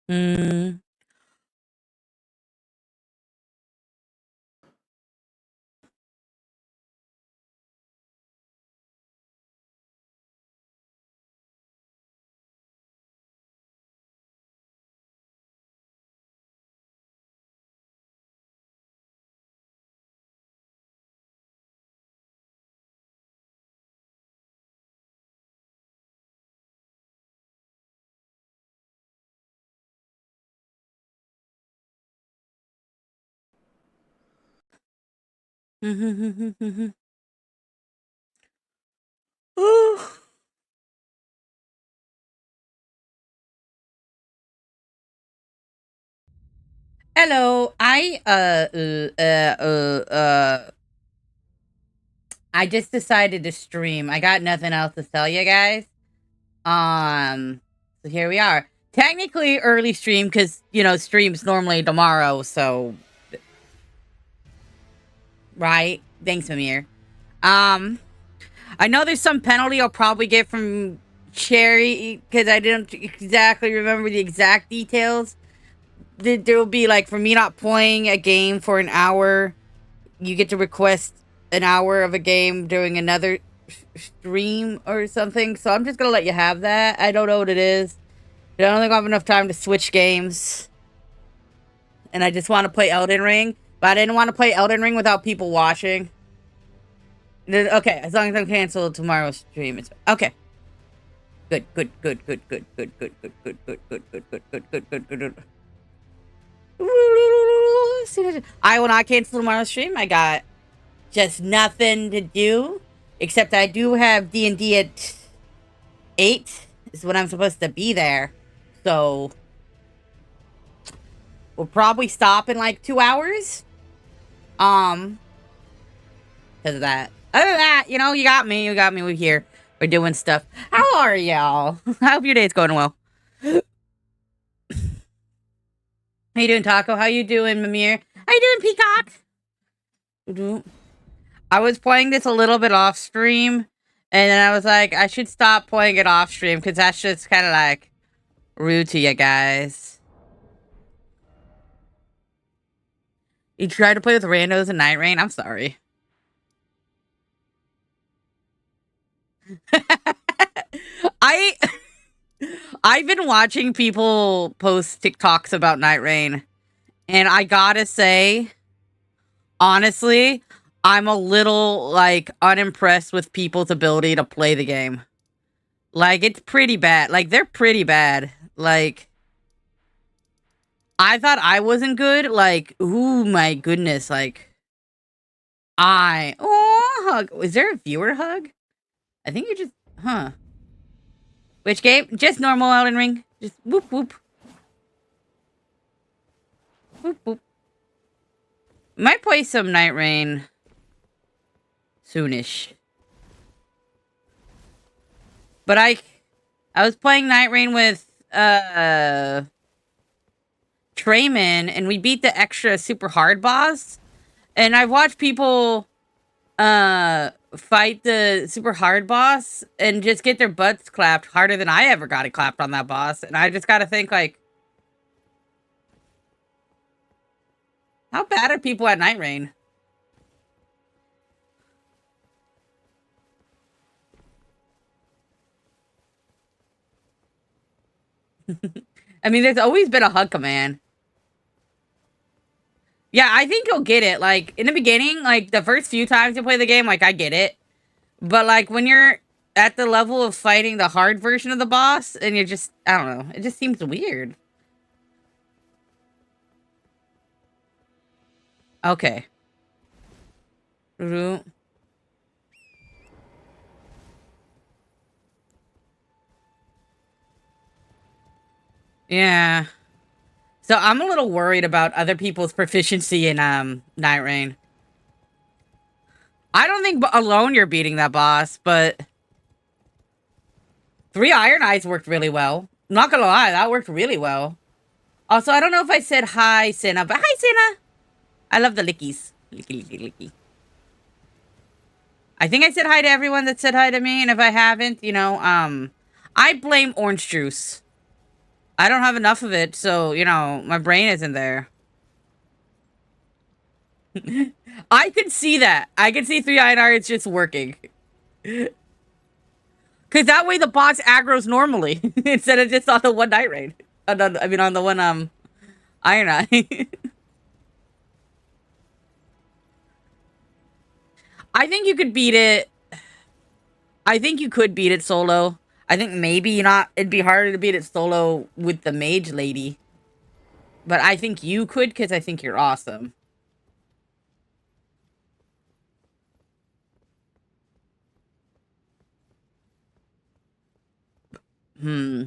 Mm. Hello. I just decided to stream. I got nothing else to tell you guys. So here we are. Technically early stream because streams normally tomorrow. So right. Thanks, Mimir. Um, I know there's some penalty I'll probably get from Cherry because I didn't exactly remember the exact details. There will be like for me not playing a game for an hour. You get to request an hour of a game during another stream or something. So I'm just gonna let you have that. I don't know what it is. I don't think I have enough time to switch games, and I just want to play Elden Ring. But I didn't want to play Elden Ring without people watching. Okay, as long as I'm canceled tomorrow's stream, it's okay. Good, good, good, good, good, good, good, good, good, good, good, good, good, good, good, good, good, good. I will not cancel tomorrow's stream. I got just nothing to do, except I do have D&D at 8 is when I'm supposed to be there. So we'll probably stop in like 2 hours. Um, because of that. Other than that, you got me. You got me. We're here. We're doing stuff. How are y'all? I hope your day's going well. How you doing, Taco? How you doing, Mimir? How you doing, Peacock? I was playing this a little bit off stream, and then I was like, I should stop playing it off stream because that's just kind of like rude to you guys. You tried to play with randos and Night Rain? I'm sorry. I I've been watching people post TikToks about Night Rain, and I gotta say, honestly, I'm a little like unimpressed with people's ability to play the game. Like it's pretty bad. Like they're pretty bad. Like I thought I wasn't good. Like, ooh my goodness. Like hug. Is there a viewer hug? I think you just huh. Which game? Just normal Elden Ring. Just whoop whoop. Whoop whoop. Might play some Night Rain soonish. But I was playing Night Rain with Trayman, and we beat the extra super hard boss. And I've watched people fight the super hard boss and just get their butts clapped harder than I ever got it clapped on that boss. And I just gotta think like, how bad are people at Night Rain? I mean, there's always been a hug command. Yeah, I think you'll get it. Like in the beginning, like the first few times you play the game, like I get it. But like when you're at the level of fighting the hard version of the boss and you're just I don't know, it just seems weird. Okay. Yeah. So I'm a little worried about other people's proficiency in Night Rain. I don't think alone you're beating that boss, but 3 Iron Eyes worked really well. Not gonna lie, that worked really well. Also, I don't know if I said hi, Senna, but hi, Senna. I love the lickies. Licky, licky, licky. I think I said hi to everyone that said hi to me, and if I haven't, I blame orange juice. I don't have enough of it, so, you know, my brain isn't there. I could see that. I could see 3 INR, it's just working. Because that way the box aggroes normally, instead of just on the one night raid. I mean, on the one, Iron Eye. I think you could beat it. I think you could beat it solo. I think maybe not. It'd be harder to beat it solo with the mage lady. But I think you could because I think you're awesome. Hmm.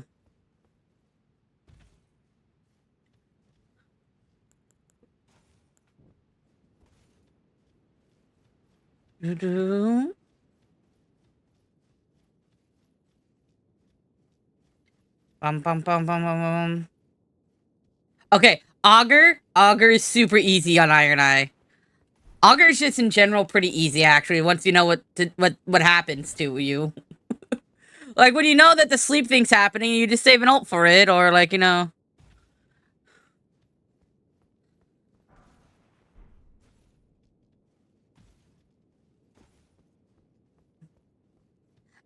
Doo-doo. Bum, bum, bum, bum, bum, bum. Okay, Augur. Augur is super easy on Iron Eye. Augur is just in general pretty easy, actually, once you know what happens to you. Like, when you know that the sleep thing's happening, you just save an ult for it, or, like, you know...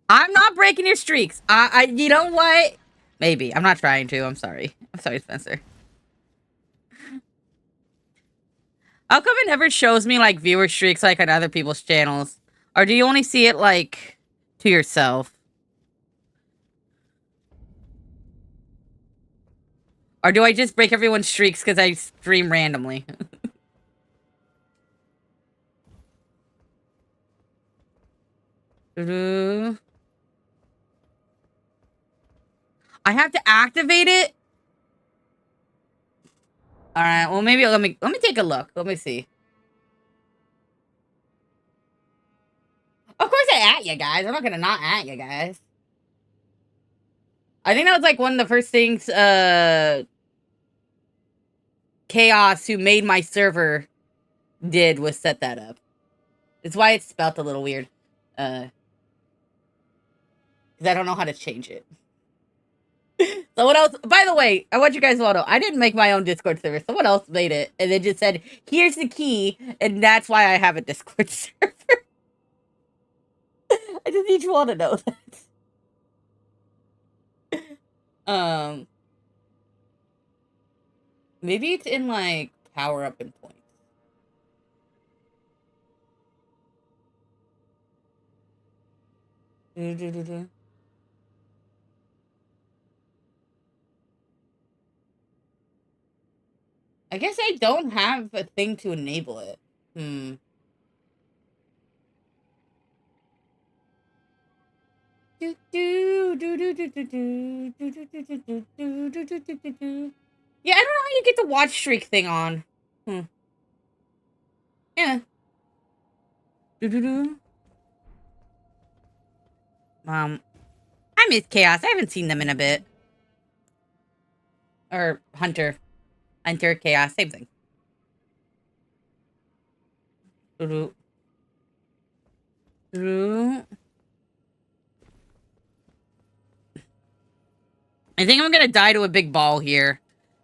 I'm not breaking your streaks. You know what? Maybe. I'm not trying to. I'm sorry. I'm sorry, Spencer. How come it never shows me, like, viewer streaks, like, on other people's channels? Or do you only see it, like, to yourself? Or do I just break everyone's streaks because I stream randomly? I have to activate it? Alright, well, maybe let me take a look. Let me see. Of course I at you guys. I'm not gonna not at you guys. I think that was, like, one of the first things, Chaos, who made my server, did was set that up. It's why it's spelt a little weird. Because I don't know how to change it. Someone else, by the way, I want you guys to all know, I didn't make my own Discord server. Someone else made it, and they just said, here's the key, and that's why I have a Discord server. I just need you all to know that. Maybe it's in, like, power up and points. I guess I don't have a thing to enable it. Yeah, I don't know how you get the watch streak thing on. Yeah. I miss Chaos. I haven't seen them in a bit. Or Hunter. Hunter, Chaos, same thing. I think I'm gonna die to a big ball here.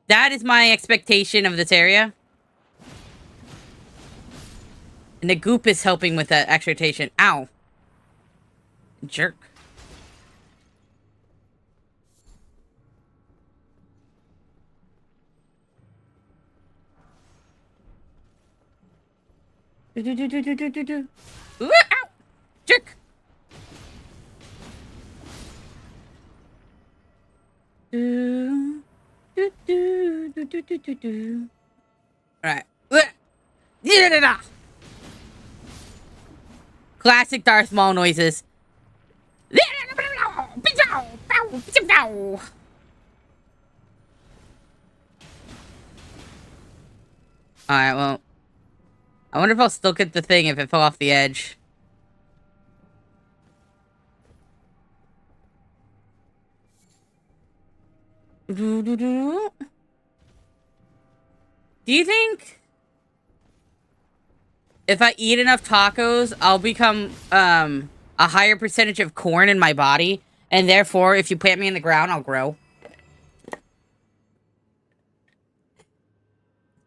That is my expectation of this area. And the goop is helping with that expectation. Ow. Jerk. Ooh, ow! Jerk! Alright. Classic Darth Maul noises. Alright, well. I wonder if I'll still get the thing if it fell off the edge. Do you think if I eat enough tacos, I'll become a higher percentage of corn in my body, and therefore, if you plant me in the ground, I'll grow?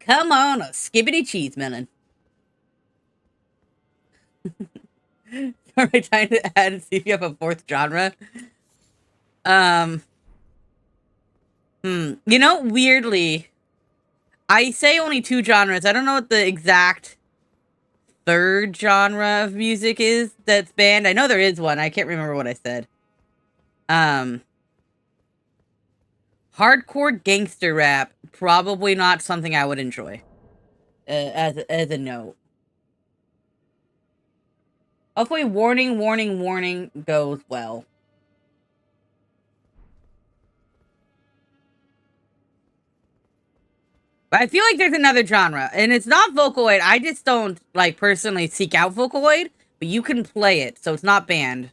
Come on, a skibbity cheese melon. Are we trying to add and see if you have a fourth genre? Um, You know, weirdly, I say only two genres. I don't know what the exact third genre of music is that's banned. I know there is one. I can't remember what I said. Um, Hardcore gangster rap, probably not something I would enjoy. As a note. Hopefully, warning, warning, warning goes well. But I feel like there's another genre, and it's not Vocaloid. I just don't like personally seek out Vocaloid, but you can play it, so it's not banned.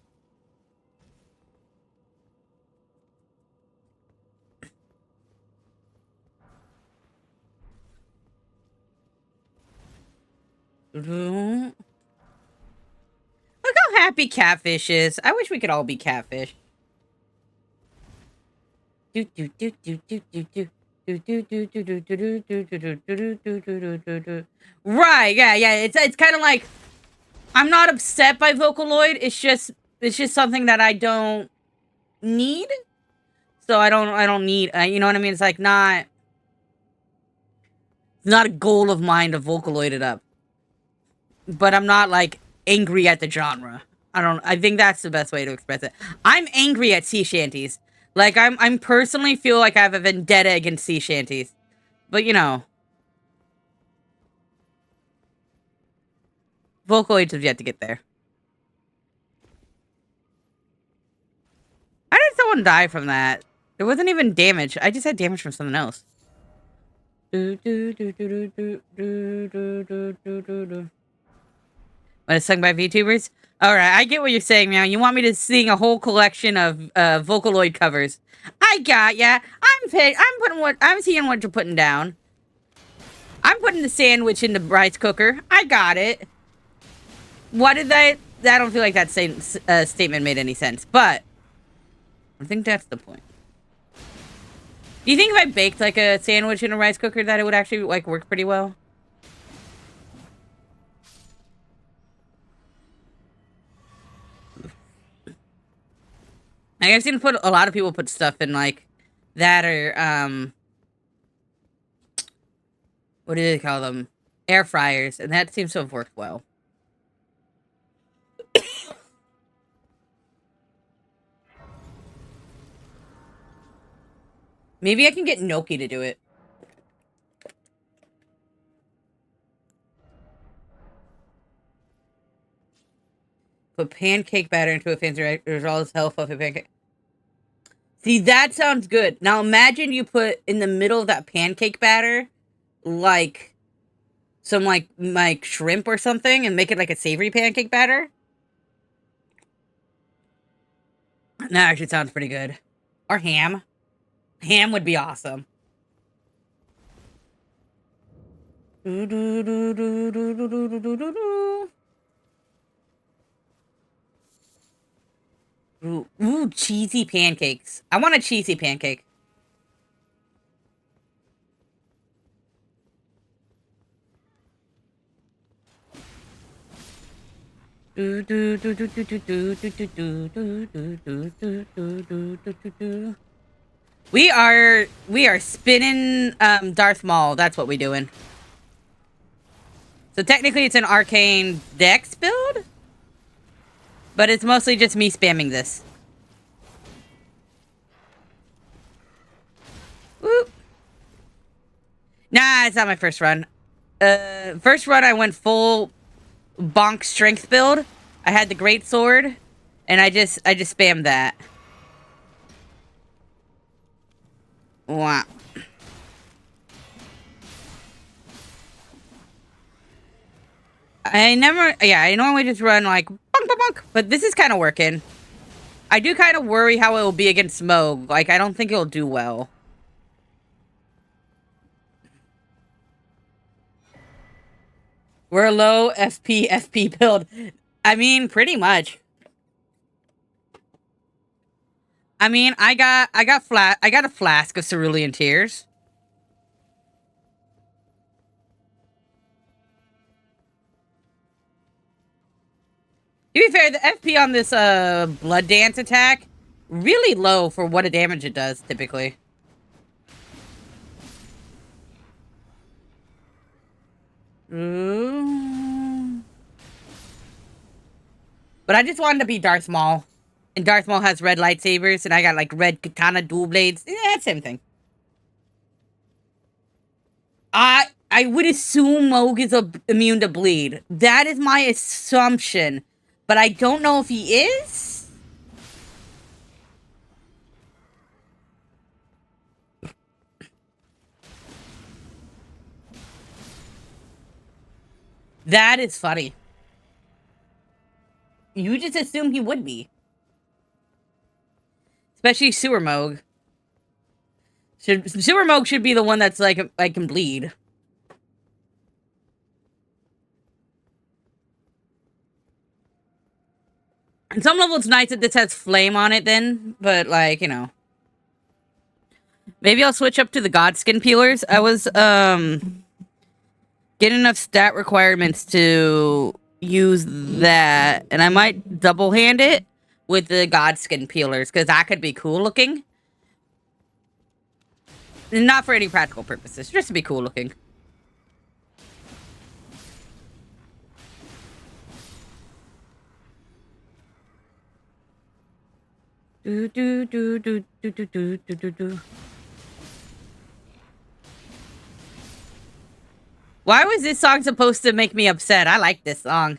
Look how happy Catfish is. I wish we could all be Catfish. Right, yeah. It's kind of like I'm not upset by Vocaloid. It's just something that I don't need. So I don't need. You know what I mean? It's like not a goal of mine to Vocaloid it up. But I'm not like angry at the genre. I think that's the best way to express it. I'm angry at sea shanties. Like I'm personally feel like I have a vendetta against sea shanties. But you know, Vocaloids have yet to get there. How did someone die from that? It wasn't even damage. I just had damage from something else. When it's sung by VTubers? Alright, I get what you're saying, man. You want me to sing a whole collection of Vocaloid covers. I got ya. I'm seeing what you're putting down. I'm putting the sandwich in the rice cooker. I got it. What did I don't feel like that statement made any sense, but I think that's the point. Do you think if I baked like a sandwich in a rice cooker that it would actually like work pretty well? I've seen a lot of people put stuff in like that or what do they call them? Air fryers, and that seems to have worked well. Maybe I can get Noki to do it. Put pancake batter into a fancy rice. There's all this hell fluffy pancake. See, that sounds good. Now imagine you put in the middle of that pancake batter, like some like shrimp or something, and make it like a savory pancake batter. That actually sounds pretty good. Or ham. Ham would be awesome. Ooh, cheesy pancakes. I want a cheesy pancake. We are spinning Darth Maul. That's what we're doing. So technically it's an arcane dex build, but it's mostly just me spamming this. Whoop. Nah, it's not my first run. First run I went full bonk strength build. I had the great sword, and I just spammed that. Wow. I normally just run like bonk, bonk, bonk, but this is kind of working. I do kind of worry how it will be against Smoke. Like, I don't think it'll do well. We're a low FP build. I mean, pretty much. I mean, I got a flask of cerulean tears. To be fair, the FP on this blood dance attack really low for what a damage it does typically. Ooh. But I just wanted to be Darth Maul. And Darth Maul has red lightsabers, and I got like red katana dual blades. Yeah, same thing. I would assume Moog is immune to bleed. That is my assumption. But I don't know if he is. That is funny. You just assume he would be. Especially Sewer Moog. Sewer Moog should be the one that's like, I can bleed. On some level, it's nice that this has flame on it then, but like, you know. Maybe I'll switch up to the Godskin Peelers. I was, get enough stat requirements to use that, and I might double hand it with the Godskin Peelers, because that could be cool looking. Not for any practical purposes, just to be cool looking. Do do do do do do do do do. Why was this song supposed to make me upset? I like this song.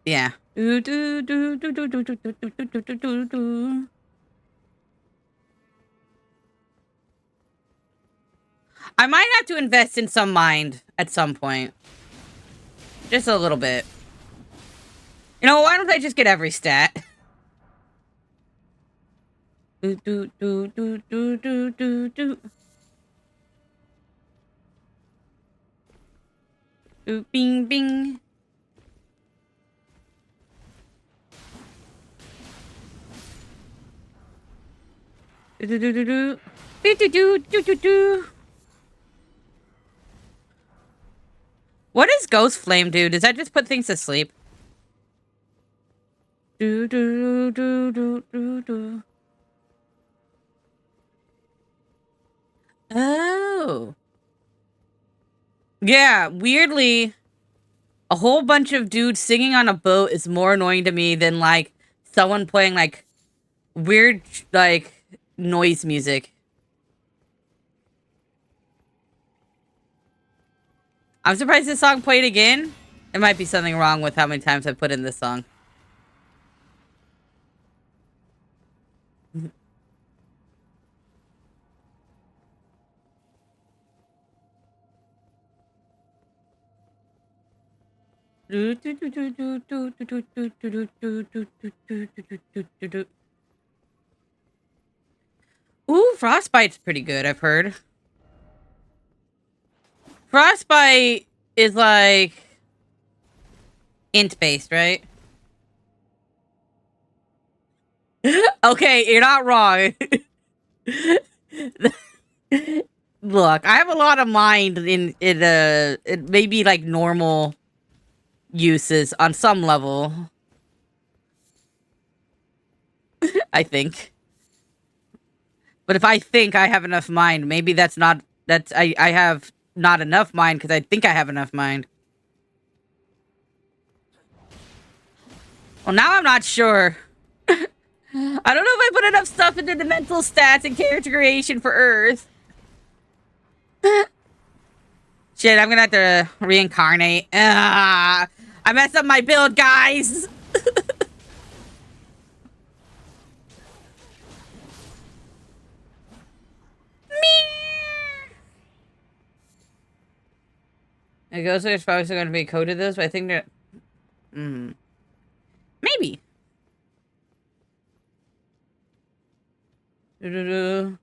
Yeah. Do do do do do do do do do do do do. I might have to invest in some mind at some point. Just a little bit. You know, why don't I just get every stat? Do do do do do do do do. Do bing bing. Do do do do do. Do do do do do do. What does Ghost Flame do? Does that just put things to sleep? Do do do do do do. Oh. Yeah, weirdly, a whole bunch of dudes singing on a boat is more annoying to me than, like, someone playing, like, weird, like, noise music. I'm surprised this song played again. There might be something wrong with how many times I put in this song. Ooh, Frostbite's pretty good, I've heard. Frostbite is like int-based, right? Okay, you're not wrong. Look, I have a lot of mind in it may be like normal uses on some level. I think. But if I think I have enough mind, maybe that's not I have not enough mind because I think I have enough mind. Well, now I'm not sure. I don't know if I put enough stuff into the mental stats and character creation for Earth. Shit, I'm gonna have to reincarnate. I messed up my build, guys! It goes like it's probably still gonna be coded this, but I think that... Maybe. Do-do-do.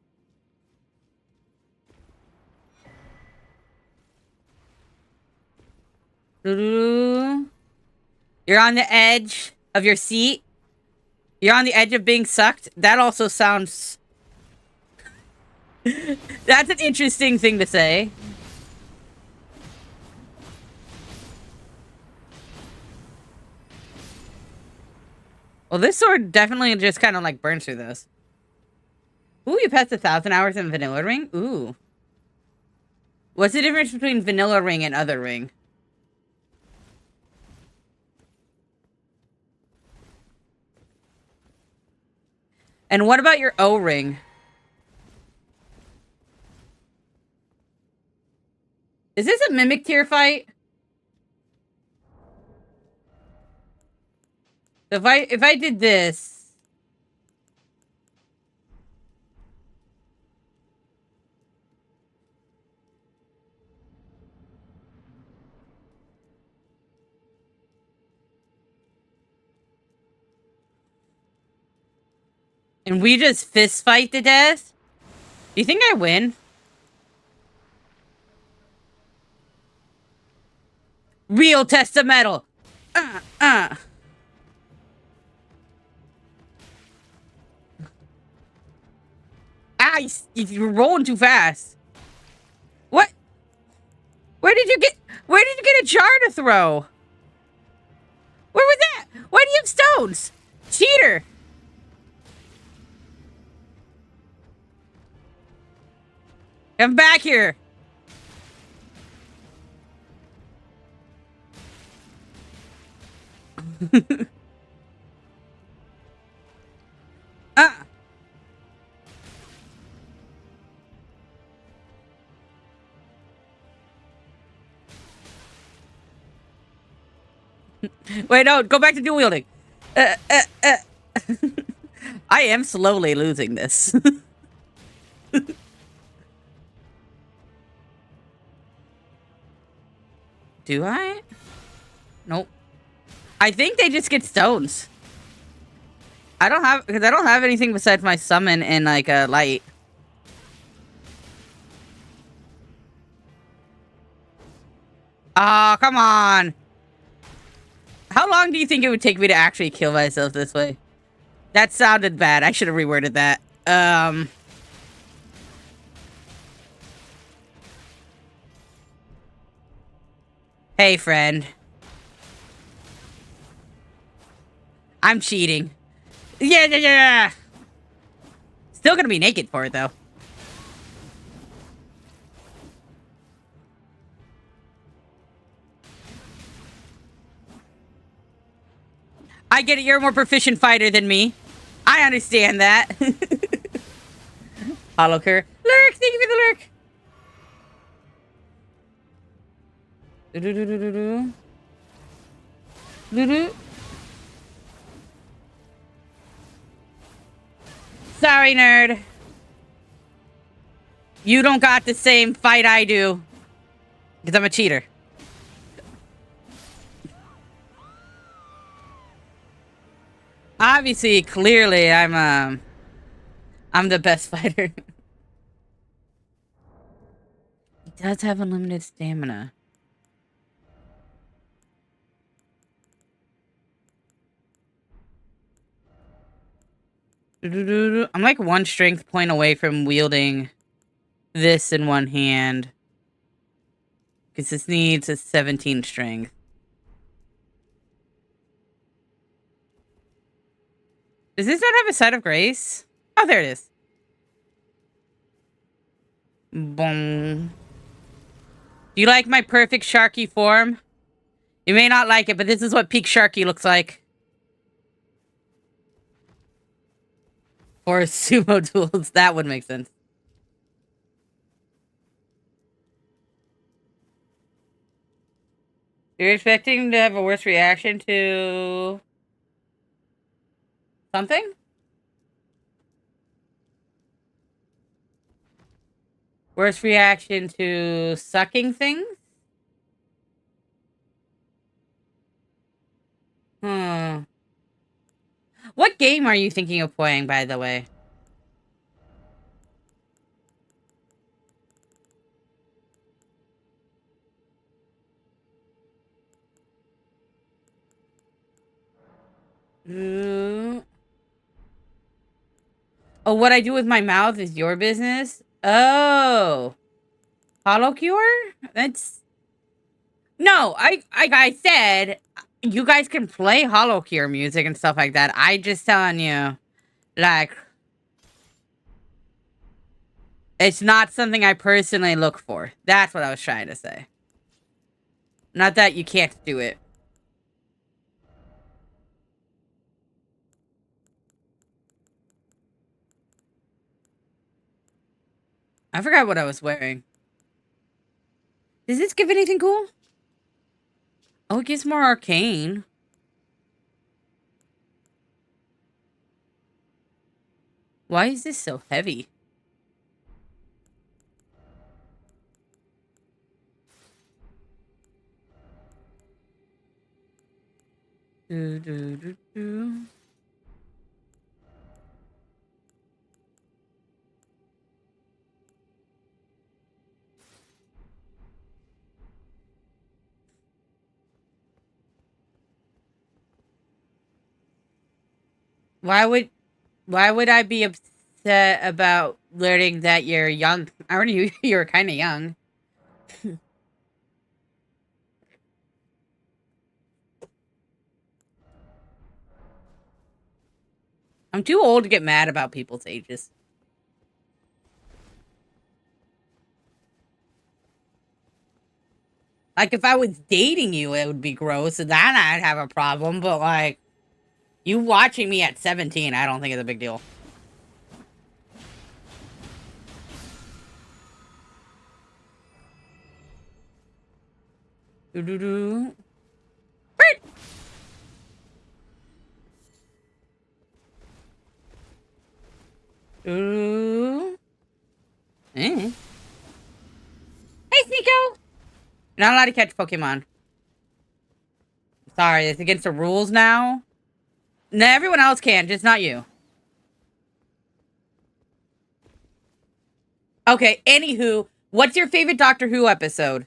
Do-do-do. You're on the edge of your seat. You're on the edge of being sucked. That also sounds... That's an interesting thing to say. Well, this sword definitely just kind of like burns through those. Ooh, you passed 1,000 hours in vanilla ring? Ooh. What's the difference between vanilla ring and other ring? And what about your O ring? Is this a mimic tier fight? If I did this. And we just fist fight to death? Do you think I win? Real test of metal. Ah, you're rolling too fast. What? Where did you get a jar to throw? Where was that? Why do you have stones? Cheater. Come back here. Wait, no, go back to dual wielding. I am slowly losing this. Do I? Nope. I think they just get stones. I don't have anything besides my summon and like a light. Oh, come on. How long do you think it would take me to actually kill myself this way? That sounded bad. I should have reworded that. Hey, friend. I'm cheating. Yeah. Still gonna be naked for it, though. I get it. You're a more proficient fighter than me. I understand that. Hollow Cur. Lurk! Thank you for the lurk! Do-do-do-do-do-do. Do-do. Sorry, nerd. You don't got the same fight I do. Because I'm a cheater. Obviously, clearly, I'm the best fighter. He does have unlimited stamina. I'm like one strength point away from wielding this in one hand. Because this needs a 17 strength. Does this not have a side of grace? Oh, there it is. Boom. Do you like my perfect Sharkie form? You may not like it, but this is what peak Sharkie looks like. Or sumo duels. That would make sense. You're expecting to have a worse reaction to something? Worse reaction to sucking things? What game are you thinking of playing, by the way? Oh, what I do with my mouth is your business? Oh. Hollow Cure? That's... No, I said... you guys can play Hollow Cure music and stuff like that. I just telling you, like, it's not something I personally look for. That's what I was trying to say. Not that you can't do it. I forgot what I was wearing. Does this give anything cool? Oh, it gives more arcane. Why is this so heavy? Do, do, do, do. Why would I be upset about learning that you're young? I already knew you were kind of young. I'm too old to get mad about people's ages. Like, if I was dating you, it would be gross, and then I'd have a problem. But, like, you watching me at 17, I don't think it's a big deal. Do do do. Do. Eh. Hey, Sneeko! You're not allowed to catch Pokemon. Sorry, it's against the rules now. No, everyone else can, just not you. Okay, anywho, what's your favorite Doctor Who episode?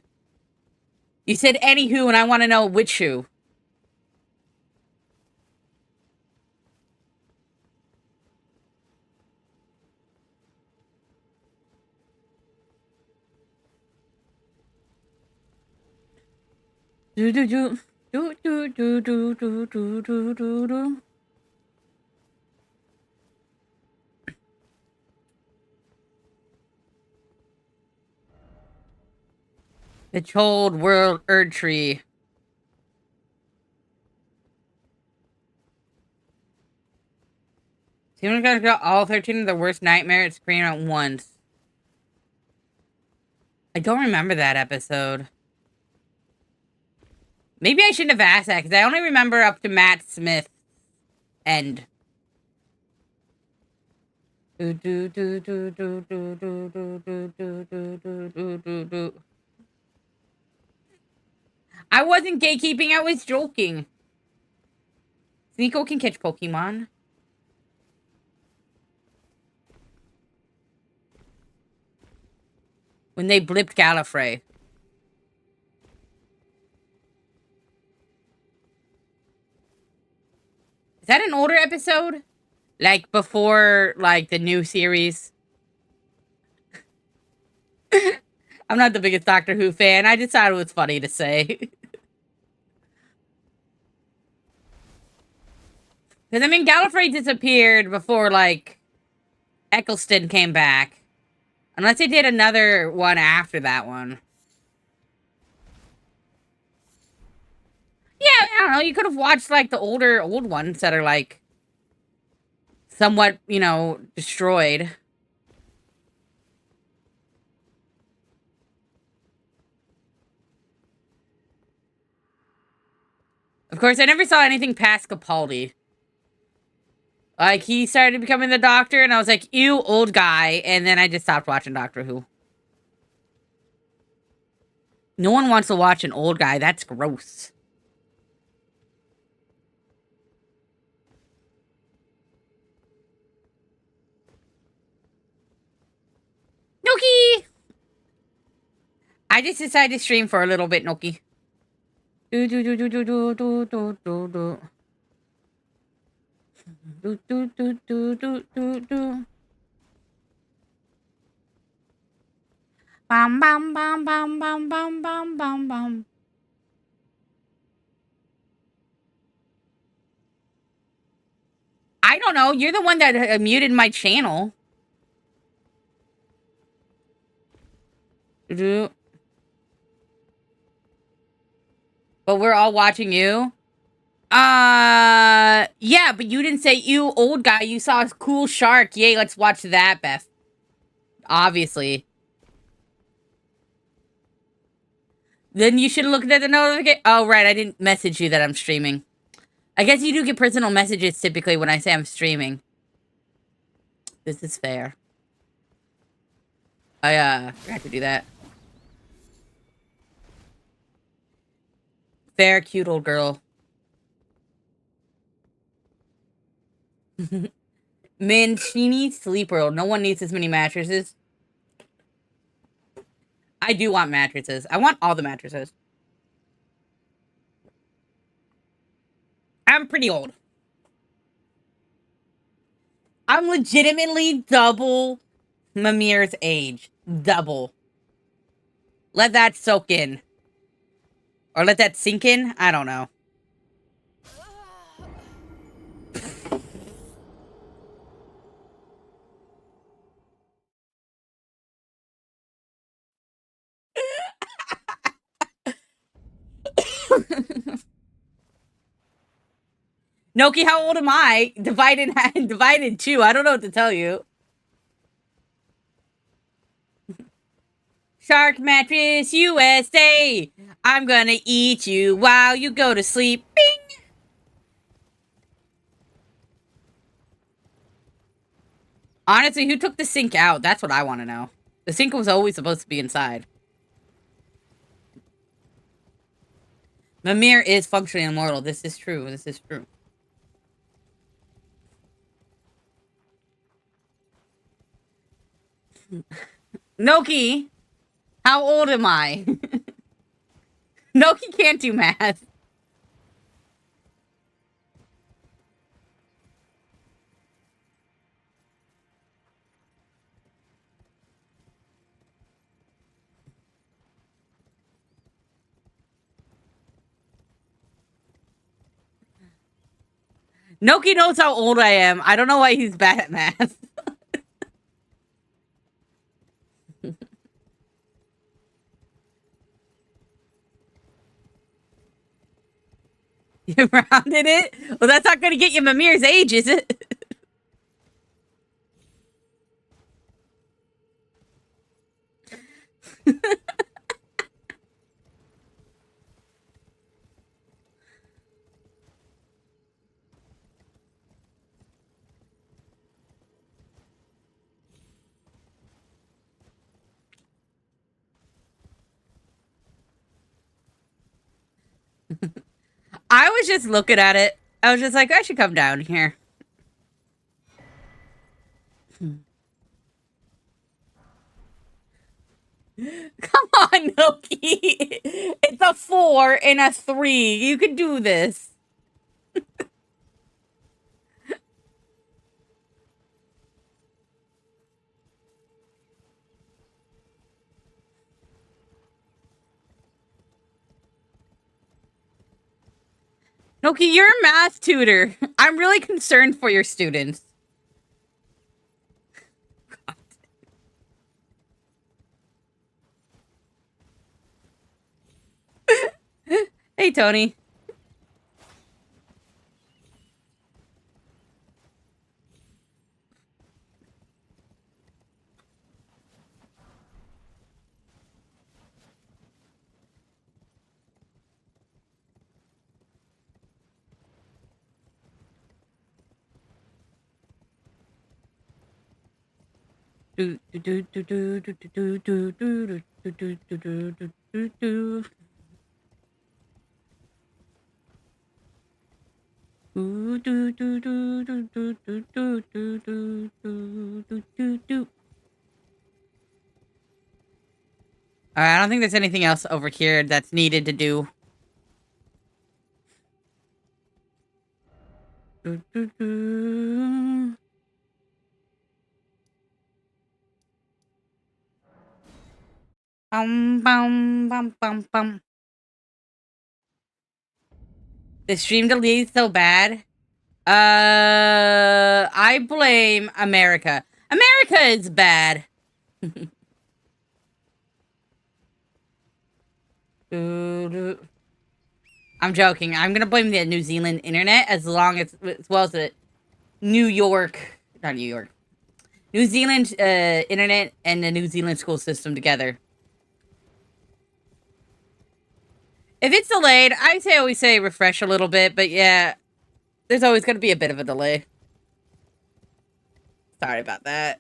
You said anywho, and I want to know which who. Do do do. Do do do do do do do do do. The Cold World Erdtree. Someone got all 13 of the worst nightmares screen at once. I don't remember that episode. Maybe I shouldn't have asked that, because I only remember up to Matt Smith end. Do do do do do do do do do do do do do do. I wasn't gatekeeping, I was joking. Sneeko can catch Pokemon. When they blipped Gallifrey. Is that an older episode? Like, before, like, the new series? I'm not the biggest Doctor Who fan. I just thought it was funny to say. Because, I mean, Gallifrey disappeared before, like, Eccleston came back. Unless they did another one after that one. Yeah, I don't know. You could have watched, like, the old ones that are, like, somewhat, you know, destroyed. Of course, I never saw anything past Capaldi. Like, he started becoming the Doctor, and I was like, ew, old guy. And then I just stopped watching Doctor Who. No one wants to watch an old guy. That's gross. Noki! I just decided to stream for a little bit, Noki. Do do do do do do do do do do. Do do do do do do do. Bam bam bam bam bam bam bam bam bam. don't know. You're the one that muted my channel. But we're all watching you. Yeah, but you didn't say, you old guy, you saw a cool shark. Yay, let's watch that, Beth. Obviously. Then you should have looked at the notification. Oh, right, I didn't message you that I'm streaming. I guess you do get personal messages typically when I say I'm streaming. This is fair. I forgot to do that. Fair, cute old girl. Man, she needs sleeper. No one needs as many mattresses. I do want mattresses. I want all the mattresses. I'm pretty old. I'm legitimately double Mimir's age. Double. Let that soak in. Or let that sink in? I don't know. Noki, how old am I? Divided two. I don't know what to tell you. Shark Mattress USA. I'm gonna eat you while you go to sleep. Bing! Honestly, who took the sink out? That's what I want to know. The sink was always supposed to be inside. Mimir is functionally immortal. This is true. This is true. Noki, how old am I? Noki can't do math. Noki knows how old I am. I don't know why he's bad at math. You rounded it? Well, that's not going to get you Mimir's age, is it? I was just looking at it. I was just like, I should come down here. Come on, Noki. It's a 4 and a 3. You can do this. Noki, you're a math tutor. I'm really concerned for your students. Hey, Tony. Do do do do do do do do do do do do do do. Do do do do do do do do do do do do do. All right, I don't think there's anything else over here that's needed to do. Do, do, do. Bum, bum, bum, bum, bum. The stream delay is so bad. I blame America. America is bad. I'm joking. I'm gonna blame the New Zealand internet as well as the New York, not New York, New Zealand internet and the New Zealand school system together. If it's delayed, always say refresh a little bit, but yeah, there's always gonna be a bit of a delay. Sorry about that.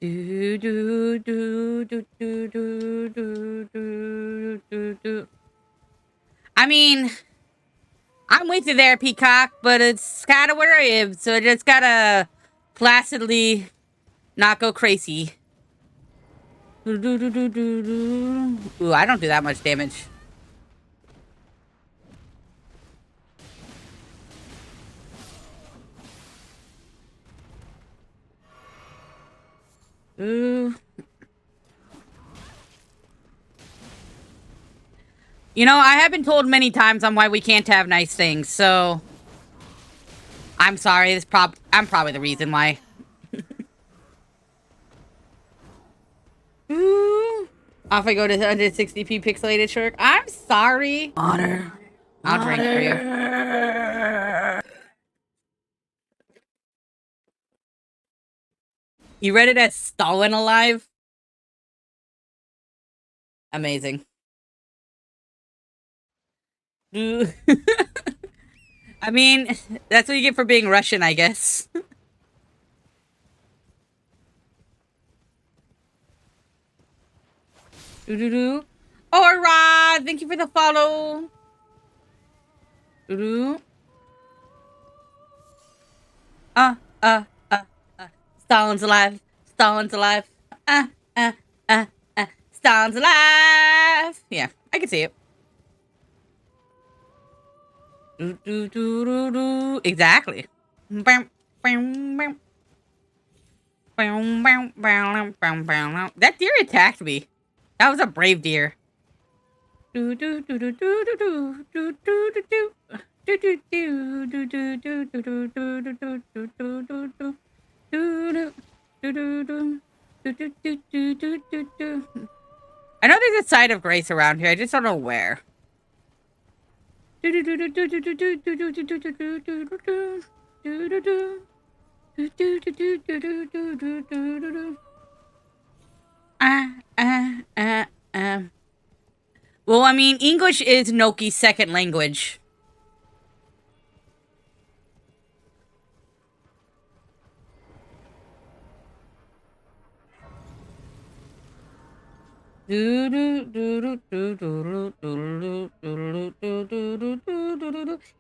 Do do do do do do do do do do. I mean, I'm with you there, Peacock, but it's kind of where I am, so I just gotta placidly not go crazy. Do, do, do, do, do, do. Ooh, I don't do that much damage. Ooh. You know, I have been told many times on why we can't have nice things, so I'm sorry. I'm probably the reason why. Ooh. Off I go to 160p pixelated shark. I'm sorry. Water. I'll drink for you. You read it as Stalin alive? Amazing. Ooh. I mean, that's what you get for being Russian, I guess. Doo-doo-doo. Alright, thank you for the follow. Doo-doo. Uh, uh, uh, Stalin's alive. Stalin's alive. Uh, uh, uh, Stalin's alive. Yeah, I can see it. Do-do-do-do-do. Exactly. That deer attacked me. That was a brave deer. I know there's a side of grace around here. I just don't know where. Well, I mean, English is Noki's second language.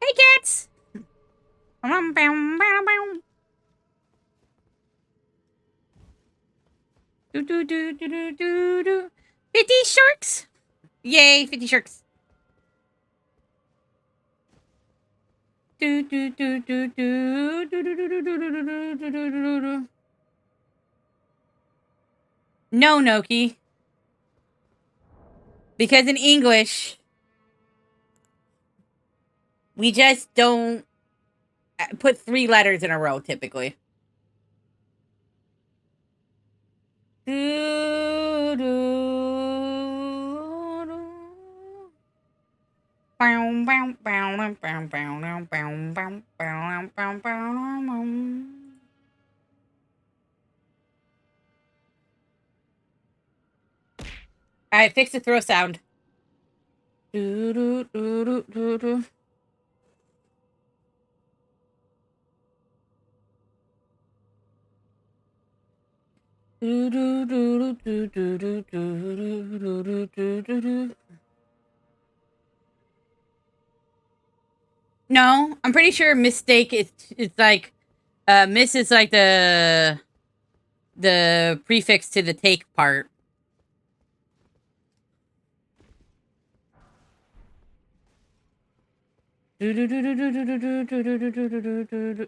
Hey, cats! 50 sharks! Yay, 50 sharks. No, Noki. Because in English, we just don't put 3 letters in a row, typically. Alright, fix the throw sound. No, I'm pretty sure mistake is it's like miss is like the prefix to the take part.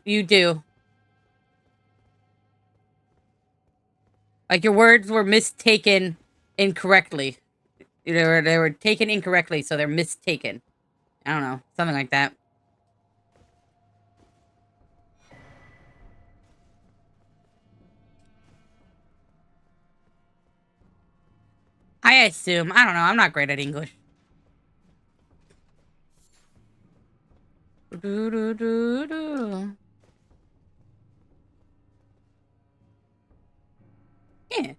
You do. Like your words were mistaken incorrectly. They were taken incorrectly, so they're mistaken. I don't know, something like that. I assume. I don't know. I'm not great at English. Do, do, do, do. Yeah.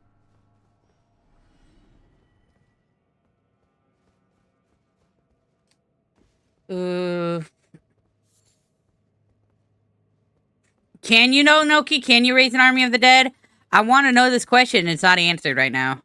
Uh, can you know, Noki? Can you raise an army of the dead? I want to know this question. It's not answered right now.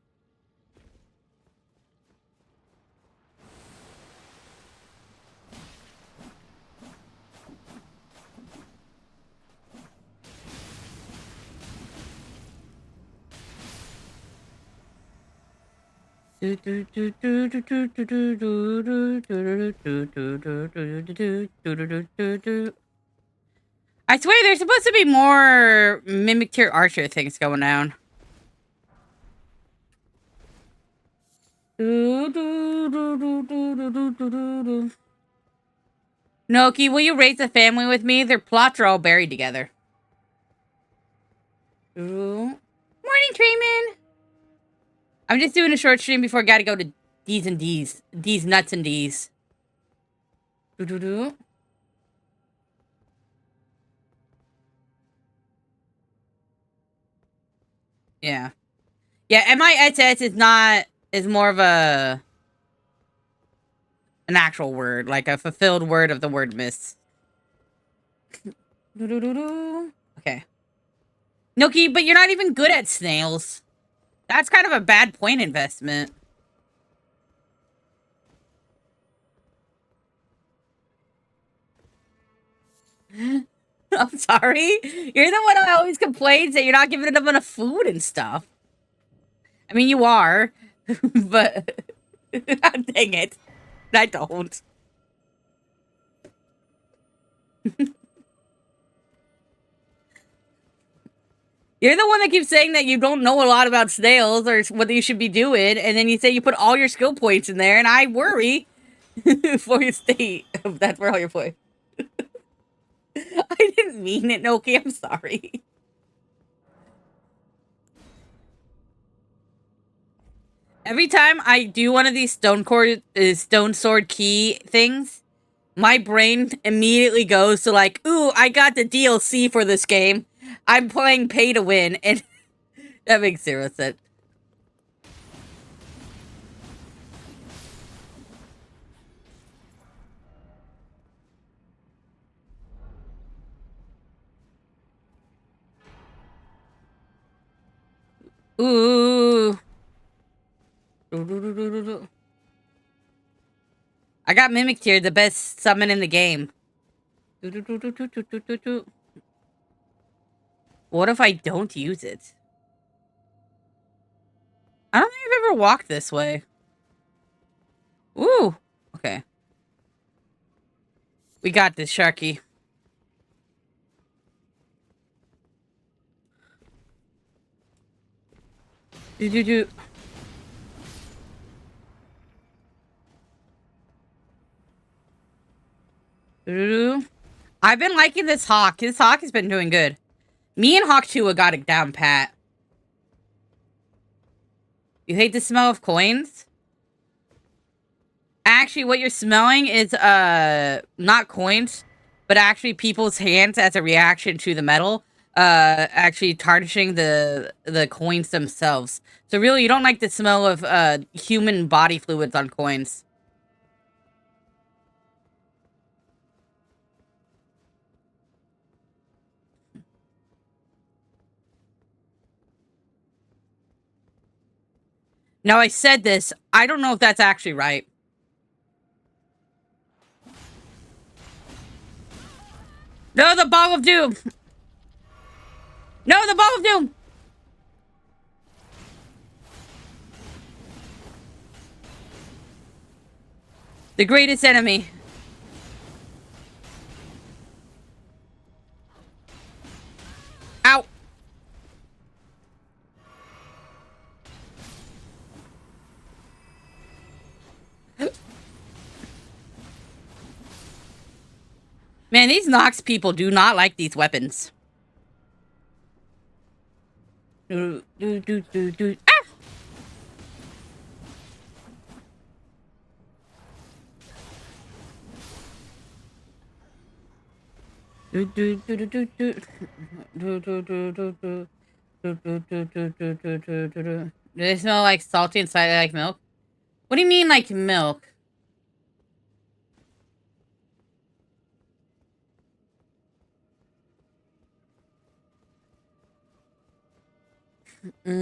I swear there's supposed to be more Mimic Tier Archer things going down. Noki, will you raise a family with me? Their plots are all buried together. Morning, Trayman. I'm just doing a short stream before I gotta go to D's and D's. D's nuts and D's. Yeah. Yeah, MISS is more of an actual word, like a fulfilled word of the word miss. Okay. Noki, but you're not even good at snails. That's kind of a bad point investment. I'm sorry. You're the one who always complains that you're not giving them enough food and stuff. I mean, you are, but dang it. I don't. You're the one that keeps saying that you don't know a lot about snails or what you should be doing, and then you say you put all your skill points in there, and I worry for your state. That's where all your points. I didn't mean it, Noki. I'm sorry. Every time I do one of these stone sword key things, my brain immediately goes to like, ooh, I got the DLC for this game. I'm playing pay to win, and that makes zero sense. Ooh. I got Mimic here, the best summon in the game. What if I don't use it? I don't think I've ever walked this way. Ooh. Okay. We got this, Sharkie. Do. I've been liking this Hawk. This Hawk has been doing good. Me and Hawk 2 got it down pat. You hate the smell of coins? Actually, what you're smelling is not coins, but actually people's hands as a reaction to the metal, actually tarnishing the coins themselves. So really, you don't like the smell of human body fluids on coins. Now, I said this. I don't know if that's actually right. No, the Ball of Doom! No, the Ball of Doom! The greatest enemy. Ow. Man, these Nox people do not like these weapons. Ah! Do they smell like salty and slightly like milk? What do you mean like milk? I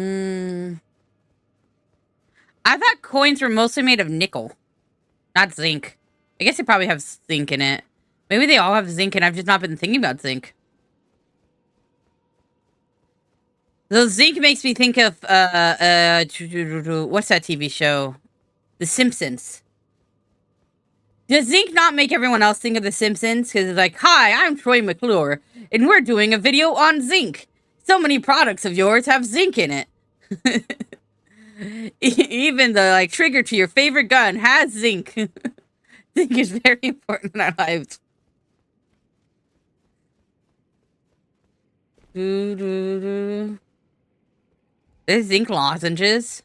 thought coins were mostly made of nickel, not zinc. I guess they probably have zinc in it. Maybe they all have zinc and I've just not been thinking about zinc. So zinc makes me think of, what's that TV show? The Simpsons. Does zinc not make everyone else think of The Simpsons? Because it's like, hi, I'm Troy McClure, and we're doing a video on zinc. So many products of yours have zinc in it. Even the, like, trigger to your favorite gun has zinc. Zinc is very important in our lives. There's zinc lozenges.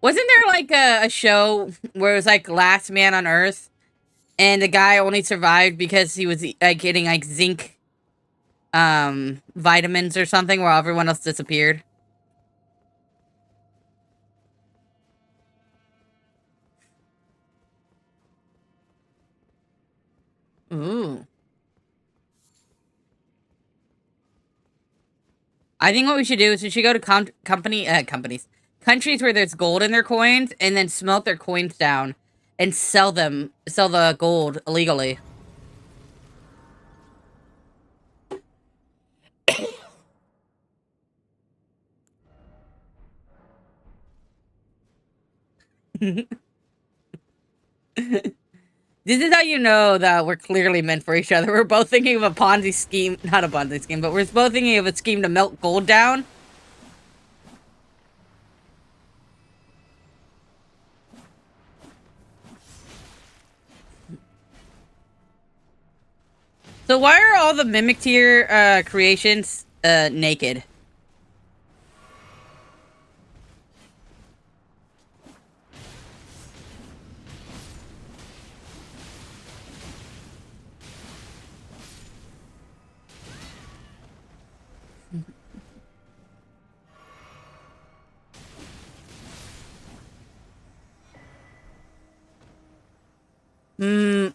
Wasn't there like a show where it was like Last Man on Earth, and the guy only survived because he was getting like zinc vitamins or something, while everyone else disappeared? Ooh. I think what we should do is we should go to countries where there's gold in their coins, and then smelt their coins down and sell the gold illegally. This is how you know that we're clearly meant for each other. We're both thinking of a Ponzi scheme, not a Ponzi scheme, but we're both thinking of a scheme to melt gold down. So why are all the Mimic tier creations naked?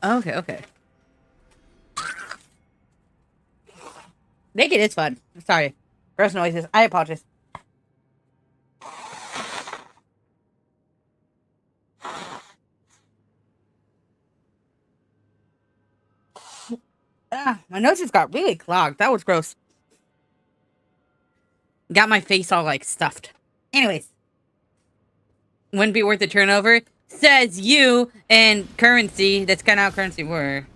Okay, okay. Naked is fun. Sorry. Gross noises. I apologize. Ah, my nose just got really clogged. That was gross. Got my face all like stuffed. Anyways. Wouldn't be worth the turnover. Says you and currency. That's kind of how currency were.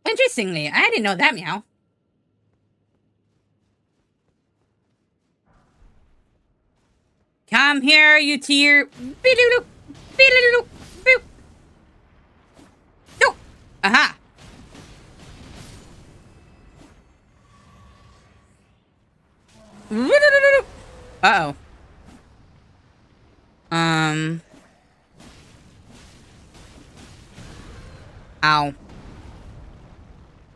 Interestingly, I didn't know that, meow. Come here, you tier. Beedoo-doo. Beedoo-doo. Boop. No. Aha. Uh-oh. Ow.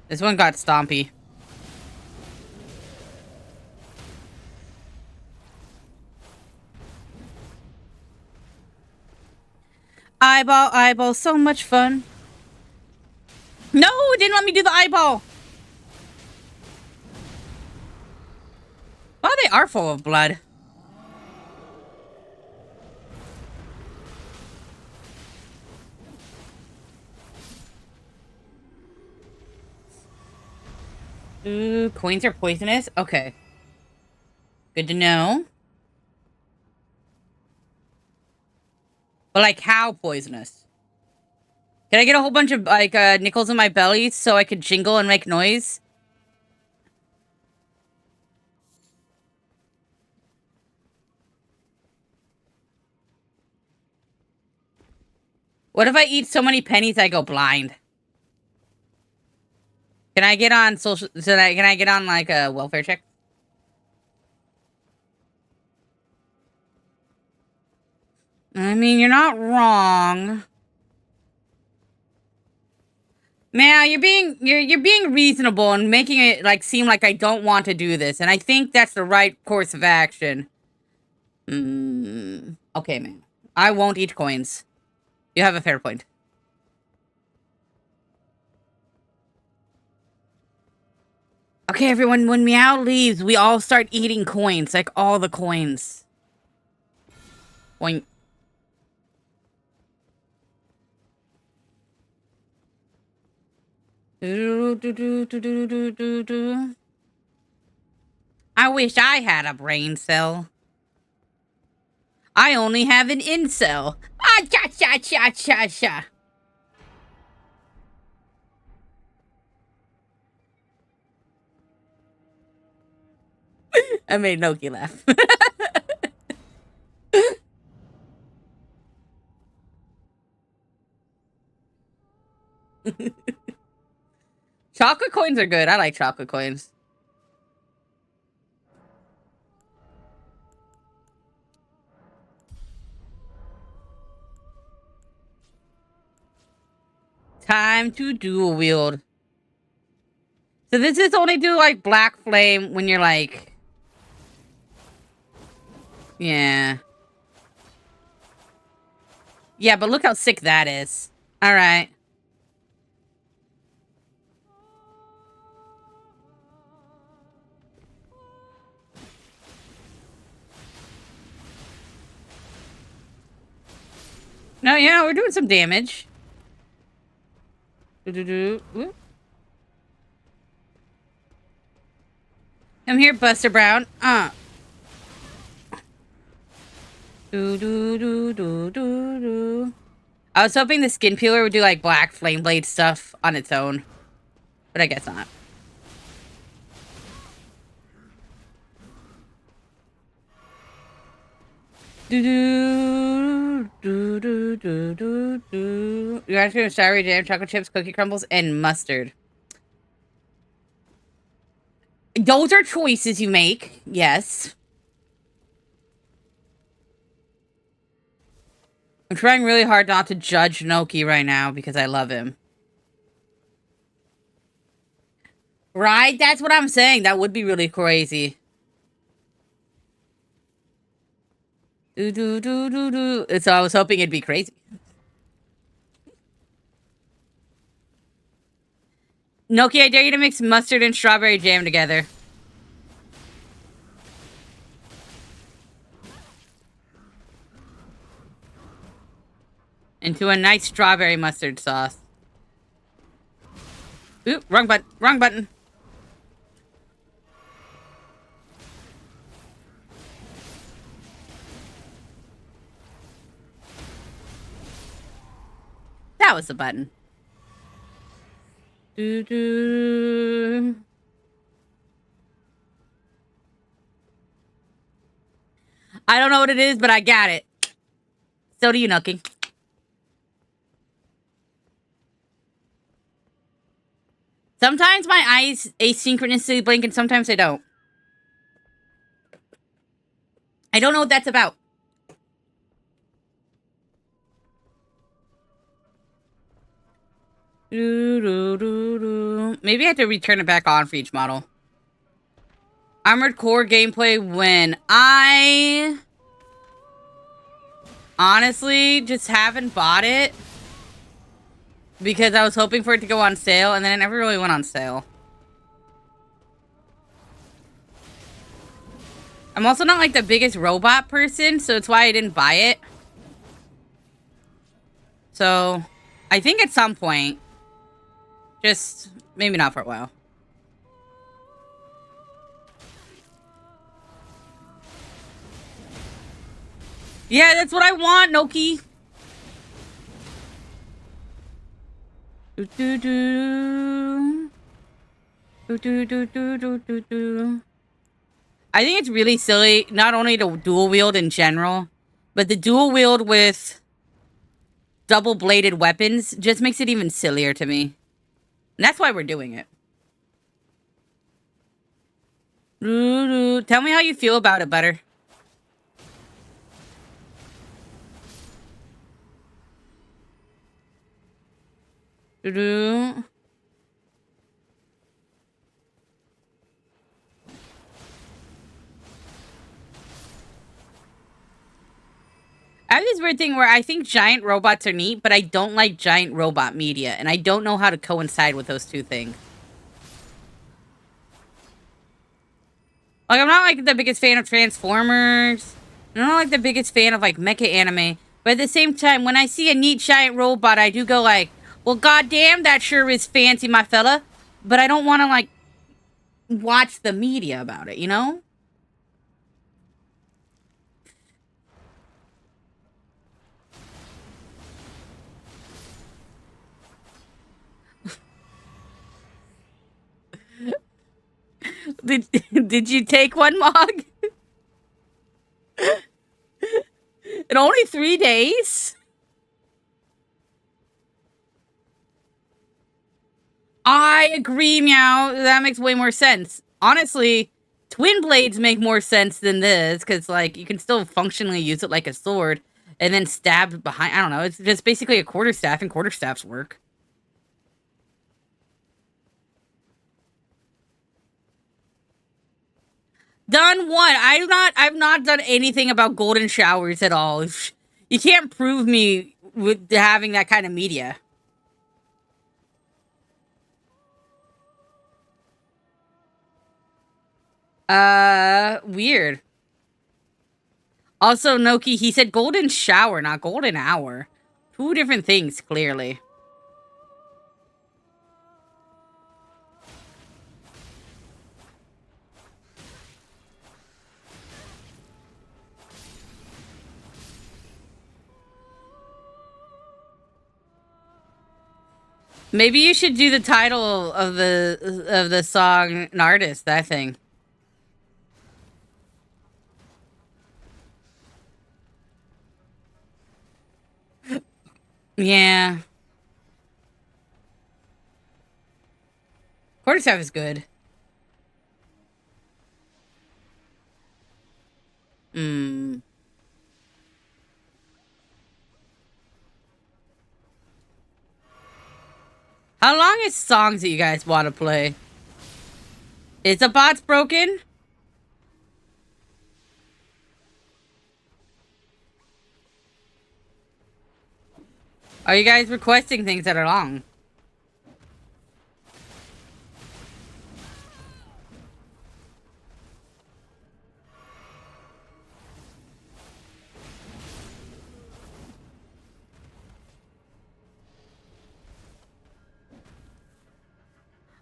This one got stompy. Eyeball, so much fun. No, it didn't let me do the eyeball. Well, they are full of blood. Ooh, coins are poisonous? Okay. Good to know. But, like, how poisonous? Can I get a whole bunch of, like, nickels in my belly so I could jingle and make noise? What if I eat so many pennies I go blind? Can I get on social? Can I get on like a welfare check? I mean, you're not wrong. Man, you're being reasonable and making it like seem like I don't want to do this, and I think that's the right course of action. Okay, man. I won't eat coins. You have a fair point. Okay, everyone, when Meow leaves, we all start eating coins, like all the coins. Boing. I wish I had a brain cell. I only have an incel. Ah, cha cha cha cha cha. I made Noki laugh. Chocolate coins are good. I like chocolate coins. Time to dual wield. So this is only do like black flame when you're like... Yeah. Yeah, but look how sick that is. Alright. No, yeah, we're doing some damage. Come here, Buster Brown. I was hoping the skin peeler would do like black flame blade stuff on its own, but I guess not. You guys do strawberry jam, chocolate chips, cookie crumbles, and mustard. Those are choices you make. Yes. I'm trying really hard not to judge Noki right now because I love him. Right? That's what I'm saying. That would be really crazy. So I was hoping it'd be crazy. Noki, I dare you to mix mustard and strawberry jam together. Into a nice strawberry mustard sauce. Ooh, wrong button. Wrong button. That was the button. I don't know what it is, but I got it. So do you, Noki. Sometimes my eyes asynchronously blink and sometimes they don't. I don't know what that's about. Maybe I have to return it back on for each model. Armored Core gameplay when I honestly just haven't bought it because I was hoping for it to go on sale and then it never really went on sale. I'm also not like the biggest robot person, so it's why I didn't buy it. So I think at some point, just maybe not for a while. Yeah, that's what I want, Noki. I think it's really silly, not only to dual wield in general, but the dual wield with double-bladed weapons just makes it even sillier to me. And that's why we're doing it. Tell me how you feel about it, Butter. I have this weird thing where I think giant robots are neat, but I don't like giant robot media, and I don't know how to coincide with those two things. Like, I'm not, like, the biggest fan of Transformers. I'm not, like, the biggest fan of, like, mecha anime. But at the same time, when I see a neat giant robot, I do go, like, well, goddamn, that sure is fancy, my fella. But I don't want to, like, watch the media about it, you know? Did you take one, Mog? In only 3 days? I agree, Meow. That makes way more sense. Honestly, twin blades make more sense than this, because, like, you can still functionally use it like a sword, and then stab behind. I don't know. It's just basically a quarterstaff, and quarterstaffs work. Done what? I've not done anything about golden showers at all. You can't prove me with having that kind of media. Weird. Also, Noki, he said golden shower, not golden hour. Two different things, clearly. Maybe you should do the title of the song and artist, that thing. Yeah. Quarterstaff is good. Hmm. How long is songs that you guys want to play? Is the bot's broken? Are you guys requesting things that are long?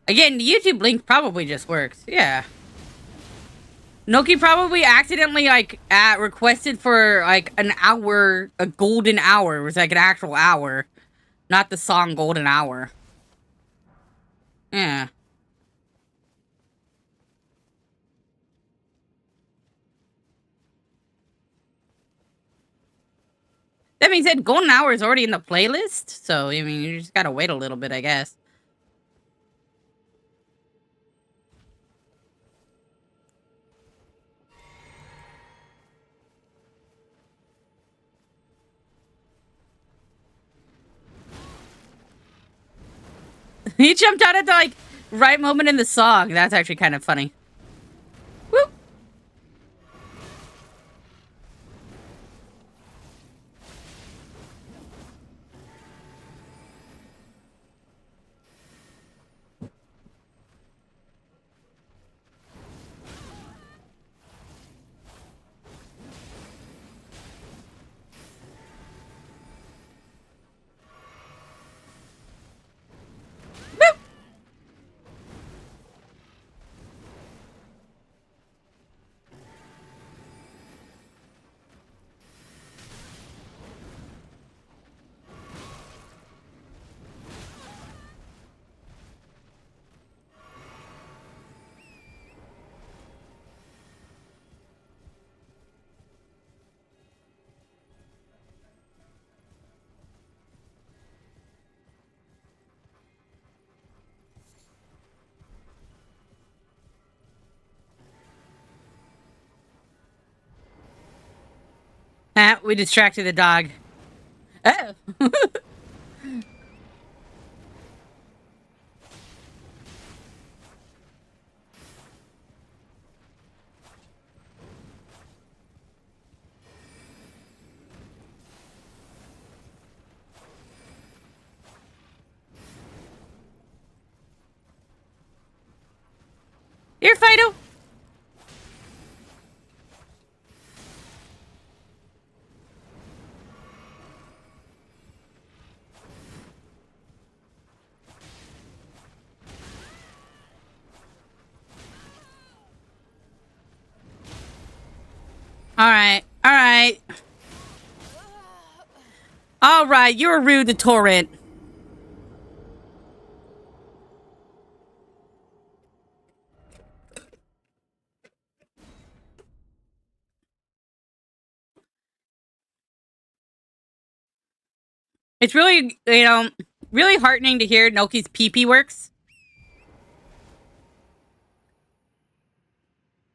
Again, the YouTube link probably just works. Yeah. Noki probably accidentally, like, requested for, like, an hour, a golden hour. It was, like, an actual hour. Not the song Golden Hour. Yeah. That being said, Golden Hour is already in the playlist. So, I mean, you just gotta wait a little bit, I guess. He jumped out at the, like, right moment in the song. That's actually kind of funny. Whoop. Ah, we distracted the dog. Oh. Here, Fido. All right. All right. All right. You're rude to Torrent. It's really, really heartening to hear Noki's pee-pee works.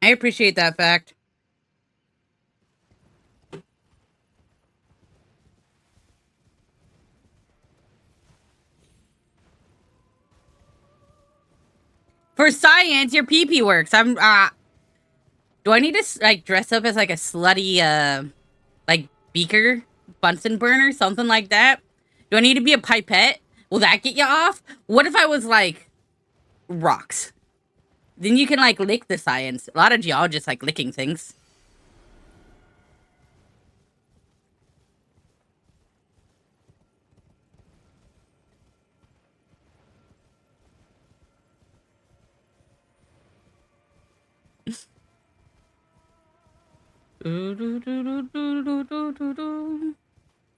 I appreciate that fact. For science, your pee-pee works. Do I need to, like, dress up as, like, a slutty, like, beaker? Bunsen burner? Something like that? Do I need to be a pipette? Will that get you off? What if I was, like, rocks? Then you can, like, lick the science. A lot of geologists like licking things.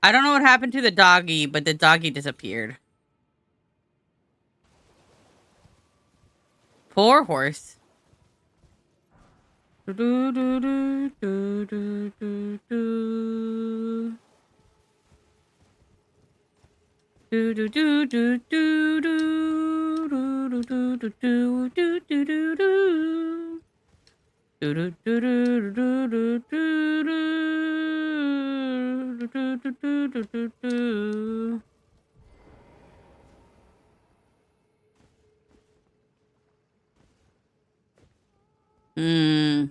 I don't know what happened to the doggy, but the doggy disappeared. Poor horse. Hmm.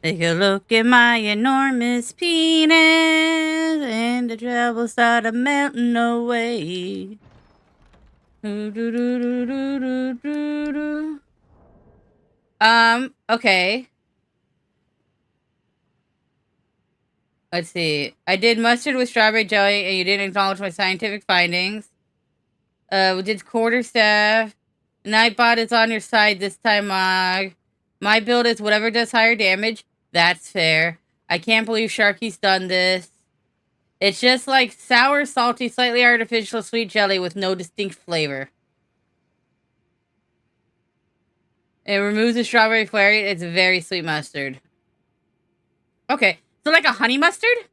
Take a look at my enormous penis, and the trouble started melting away. Okay. Let's see. I did mustard with strawberry jelly, and you didn't acknowledge my scientific findings. We did quarterstaff. Nightbot is on your side this time, Mog. My build is whatever does higher damage. That's fair. I can't believe Sharkie's done this. It's just like sour, salty, slightly artificial sweet jelly with no distinct flavor. It removes the strawberry flavor. It's very sweet mustard. Okay, so like a honey mustard?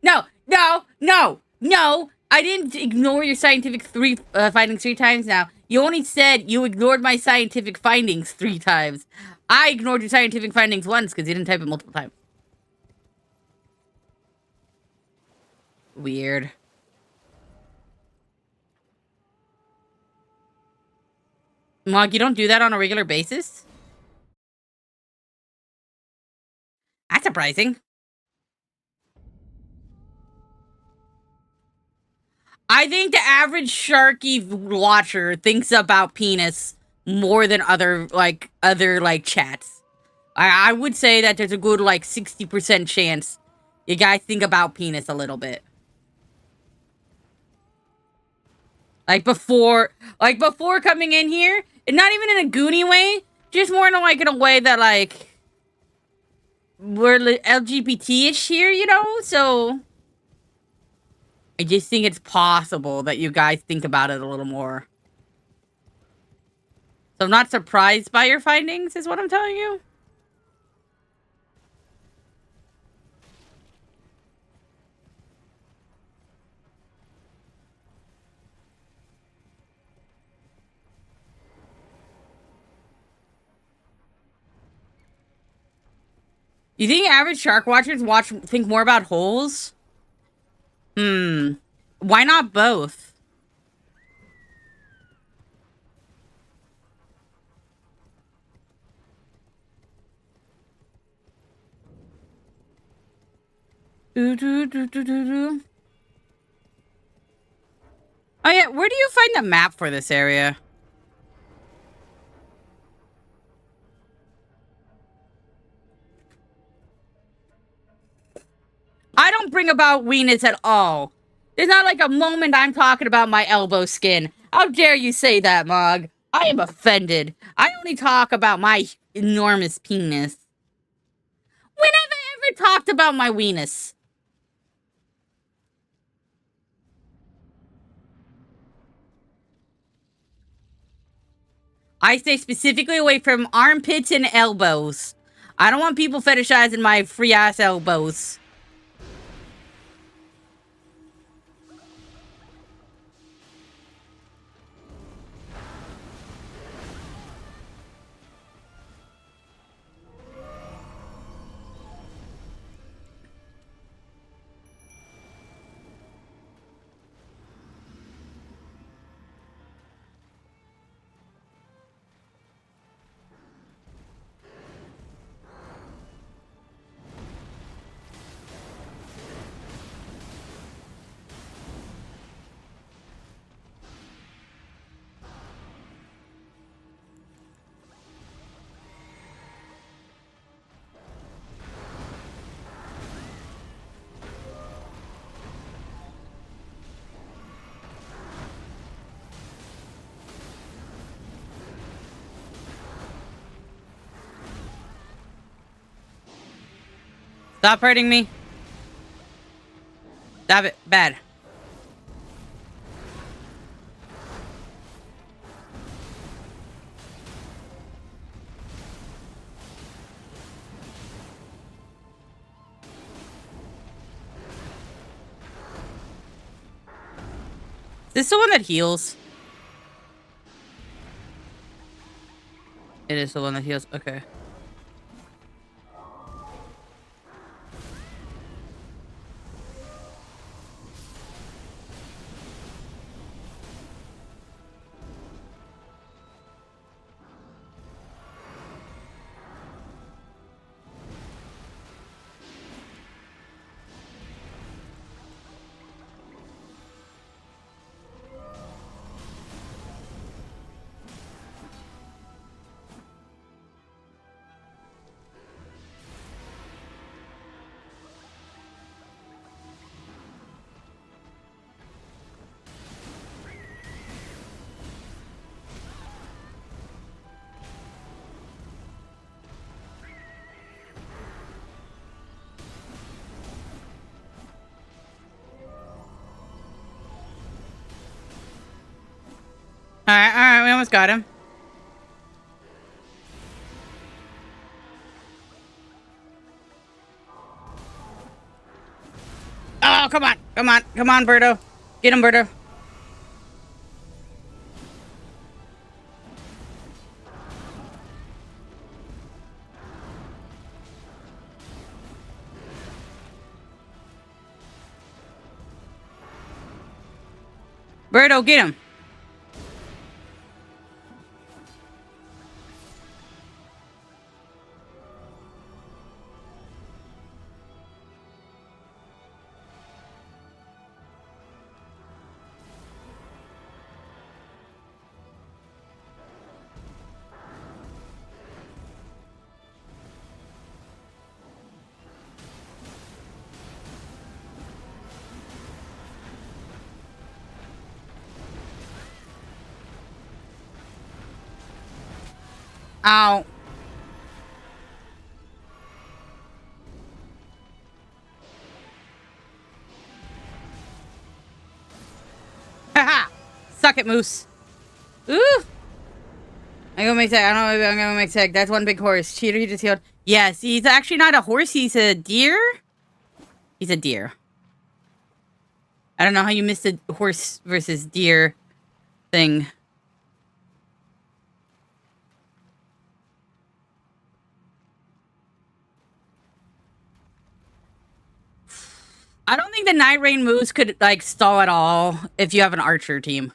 No, no, no, no. I didn't ignore your scientific findings 3 times now. You only said you ignored my scientific findings 3 times. I ignored your scientific findings once because you didn't type it multiple times. Weird. Mog, you don't do that on a regular basis? That's surprising. I think the average Sharkie watcher thinks about penis more than other chats. I would say that there's a good 60% chance you guys think about penis a little bit. Like before coming in here, and not even in a goony way, just more in a way that like we're LGBT-ish here, you know? So I just think it's possible that you guys think about it a little more. So I'm not surprised by your findings, is what I'm telling you. You think average shark watchers think more about holes? Hmm. Why not both? Do, do, do, do, do, do. Oh yeah, where do you find the map for this area? I don't bring about weenus at all. There's not like a moment I'm talking about my elbow skin. How dare you say that, Mog? I am offended. I only talk about my enormous penis. When have I ever talked about my weenus? I stay specifically away from armpits and elbows. I don't want people fetishizing my free ass elbows. Stop hurting me. Stop it. Bad. Is this the one that heals? It is the one that heals. Okay. Alright, we almost got him. Oh, come on. Come on. Come on, Birdo. Get him, Birdo. Birdo, get him. Ow. Haha! Suck it, Moose. Ooh! I'm gonna make tag. I don't know, maybe I'm gonna make tag. That's one big horse. Cheater, he just healed. Yes, he's actually not a horse, he's a deer. He's a deer. I don't know how you missed a horse versus deer thing. I don't think the Night Rain moves could, like, stall at all if you have an archer team.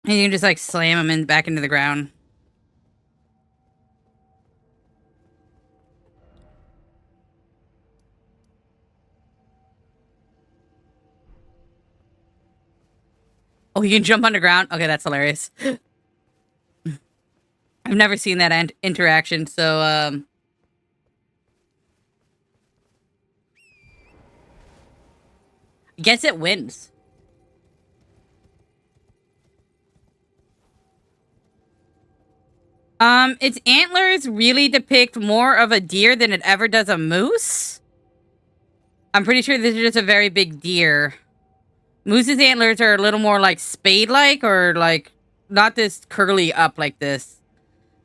And you can just, like, slam them back into the ground. Oh, you can jump underground? Okay, that's hilarious. I've never seen that interaction, so, I guess it wins. Its antlers really depict more of a deer than it ever does a moose. I'm pretty sure this is just a very big deer. Moose's antlers are a little more like spade-like, or like not this curly up like this.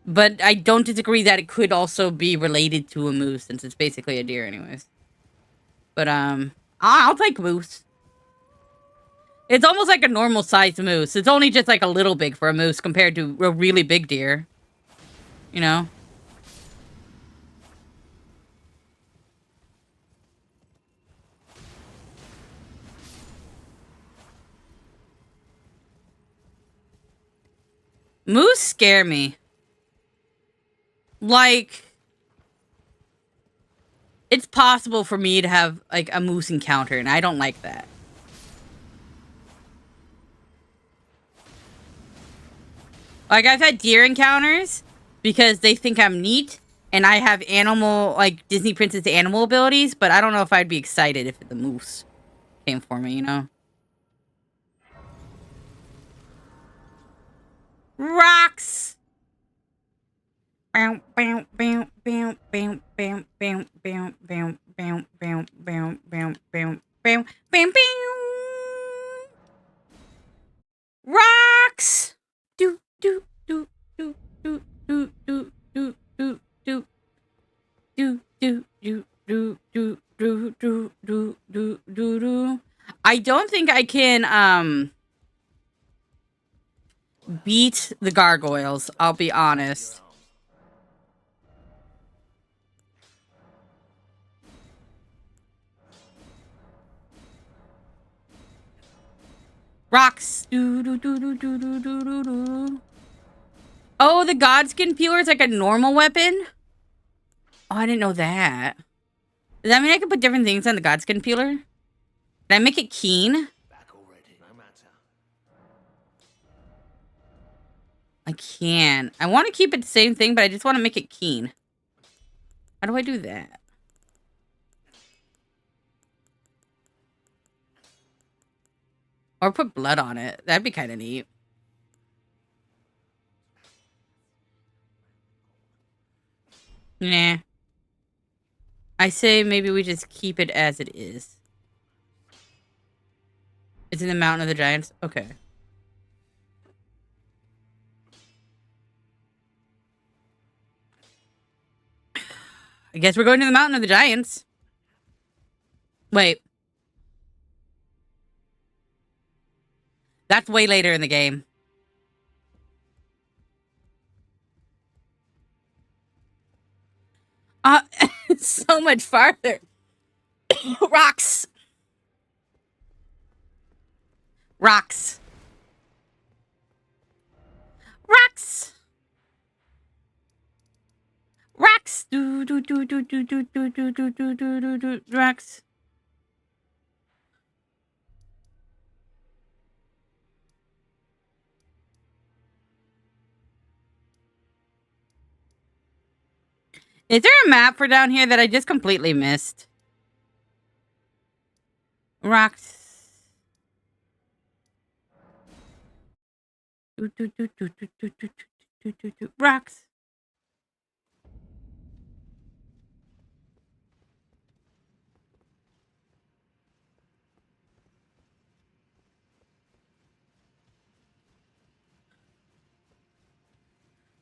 But I don't disagree that it could also be related to a moose, since it's basically a deer anyways. But I'll take moose. It's almost like a normal sized moose. It's only just like a little big for a moose compared to a really big deer. You know? Moose scare me. Like, it's possible for me to have, like, a moose encounter, and I don't like that. Like, I've had deer encounters because they think I'm neat, and I have animal, like, Disney Princess animal abilities, but I don't know if I'd be excited if the moose came for me, you know? Rocks! Bow, bow, bow, bow, bow, bow, bow, bow, bow, bow, bow, bow, bow, bow, bow, bow, Rocks! Do, do, do, do, do, do, do, do, do, do. Do, do, do, do, do, do, do, do, do, do, do. I don't think I can, beat the gargoyles, I'll be honest. Rocks. Do, do, do, do, do, do, do, do, do. Oh, the Godskin Peeler is like a normal weapon? Oh, I didn't know that. Does that mean I can put different things on the Godskin Peeler? Can I make it keen? I can. I want to keep it the same thing, but I just want to make it keen. How do I do that? Or put blood on it. That'd be kind of neat. Nah. I say maybe we just keep it as it is. It's in the Mountain of the Giants? Okay. I guess we're going to the Mountain of the Giants. Wait. That's way later in the game. So much farther. Rocks. Rocks. Rocks. Rocks. Do do do do do do do do do do do do rocks. Is there a map for down here that I just completely missed? Rocks. Rocks.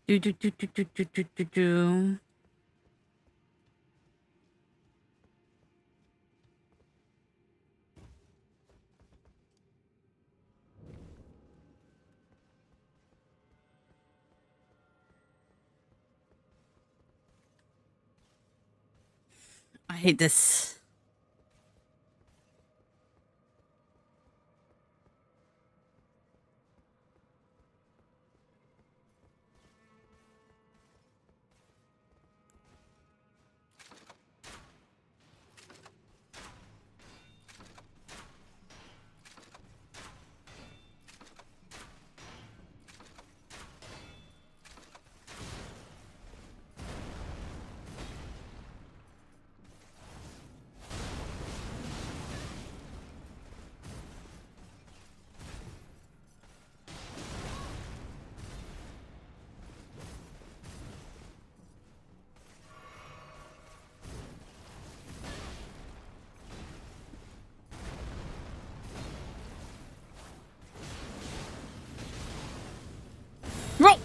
Do do do do do do do do do. I hate this. Roll.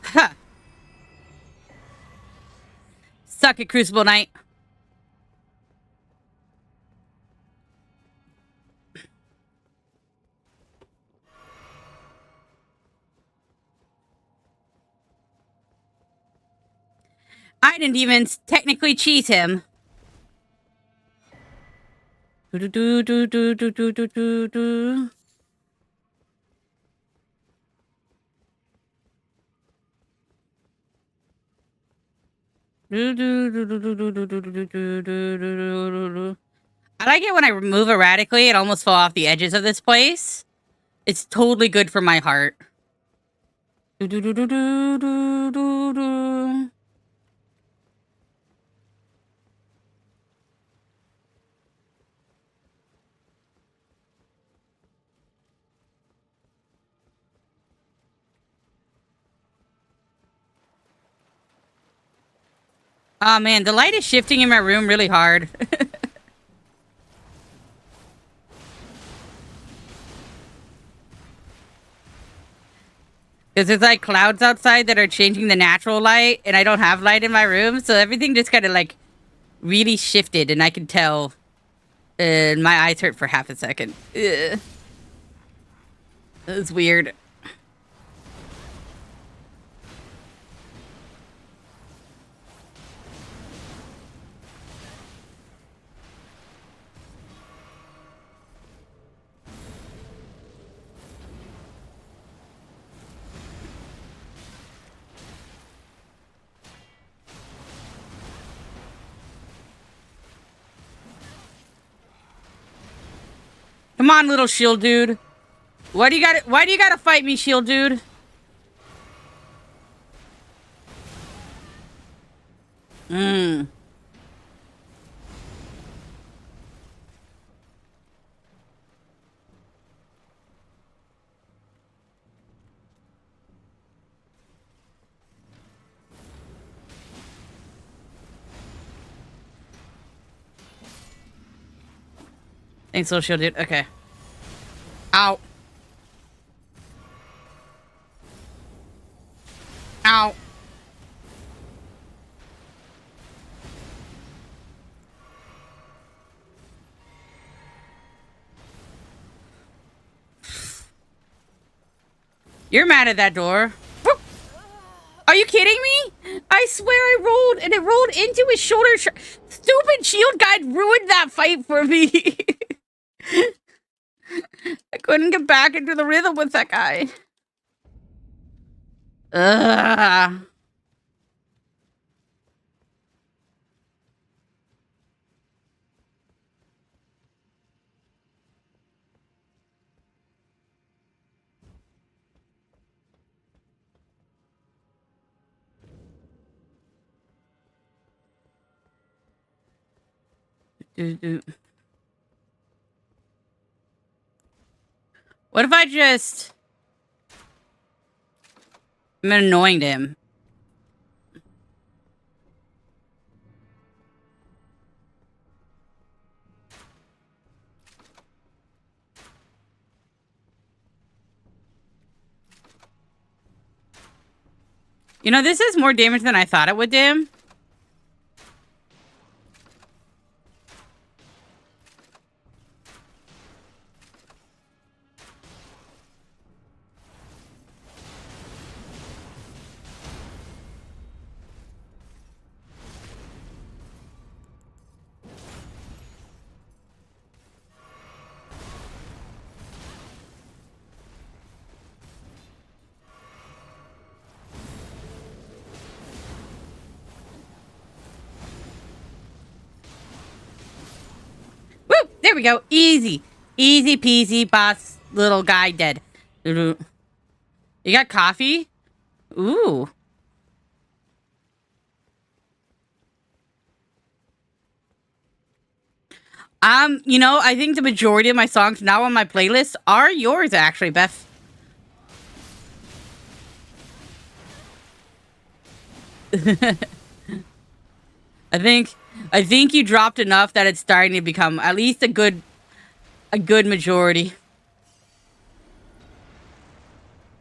Ha. Suck it, Crucible Knight. I didn't even technically cheat him. Do do do do do do do do do. I like it when I move erratically and almost fall off the edges of this place. It's totally good for my heart. Oh man, the light is shifting in my room really hard. Because there's like clouds outside that are changing the natural light, and I don't have light in my room, so everything just kind of like really shifted, and I can tell. And my eyes hurt for half a second. Ugh. It was weird. Come on, little shield dude. Why do you gotta fight me, shield dude? Mmm. Thanks, little shield dude. Okay. Ow. Ow. You're mad at that door. Are you kidding me? I swear I rolled and it rolled into his shoulder. Stupid shield guy ruined that fight for me. I couldn't get back into the rhythm with that guy. Ugh. What if I just... I'm annoying to him. You know, this is more damage than I thought it would do him. Woo! There we go. Easy. Easy peasy, boss little guy dead. You got coffee? Ooh. You know, I think the majority of my songs now on my playlist are yours, actually, Beth. I think you dropped enough that it's starting to become at least a good majority.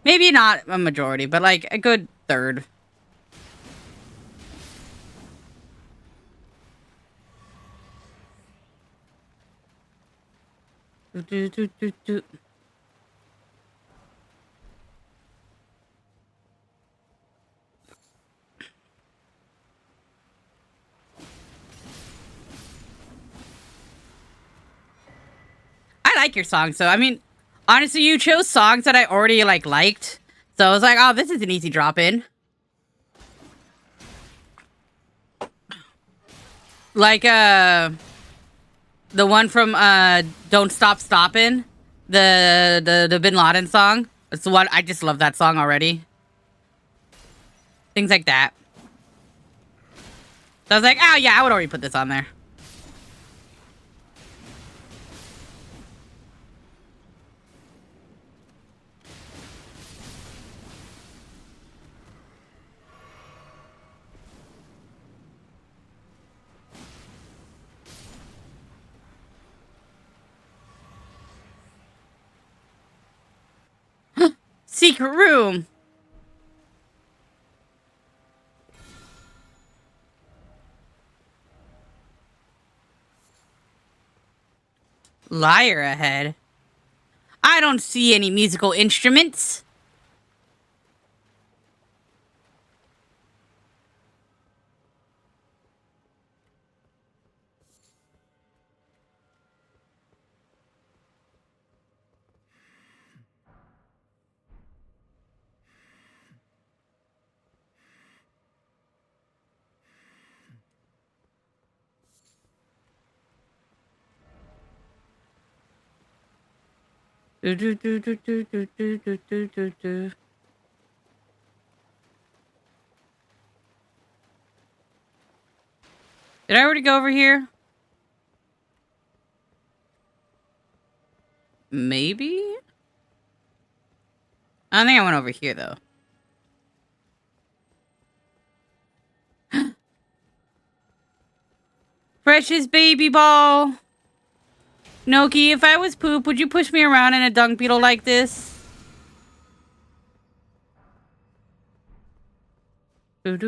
Maybe not a majority, but like a good third. I like your songs, so I mean, honestly, you chose songs that I already liked. So I was like, oh, this is an easy drop in. Like the one from Don't Stop Stoppin', the Bin Laden song. It's the one I just love that song already. Things like that. So I was like, oh yeah, I would already put this on there. Secret room. Liar ahead. I don't see any musical instruments. Did I already go over here? Maybe? I don't think I went over here, though. Precious baby ball. Noki, if I was poop, would you push me around in a dung beetle like this? Bam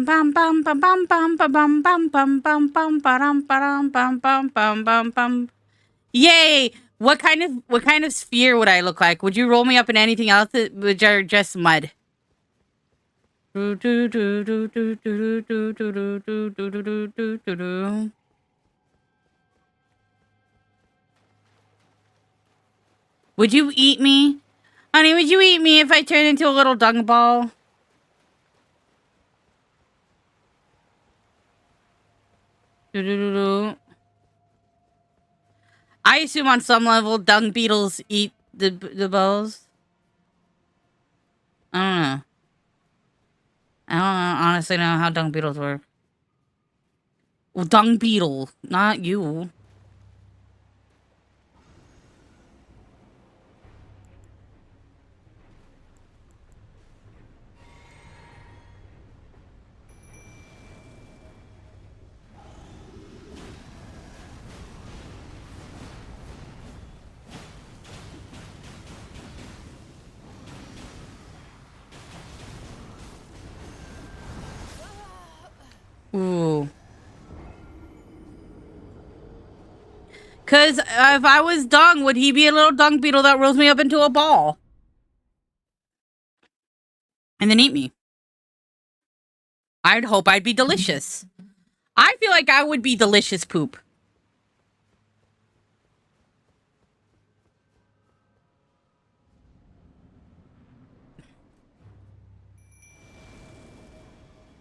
bam bam bam bam bam bam bam bam bam bam bam bam bam bam bam bam bam. Yay! What kind of sphere would I look like? Would you roll me up in anything else that which are just mud? Would you eat me? Honey, would you eat me if I turned into a little dung ball? I assume on some level dung beetles eat the balls. I don't know. I don't honestly know how dung beetles work. Well, dung beetle, not you. Ooh. Because if I was dung, would he be a little dung beetle that rolls me up into a ball? And then eat me? I'd hope I'd be delicious. I feel like I would be delicious poop.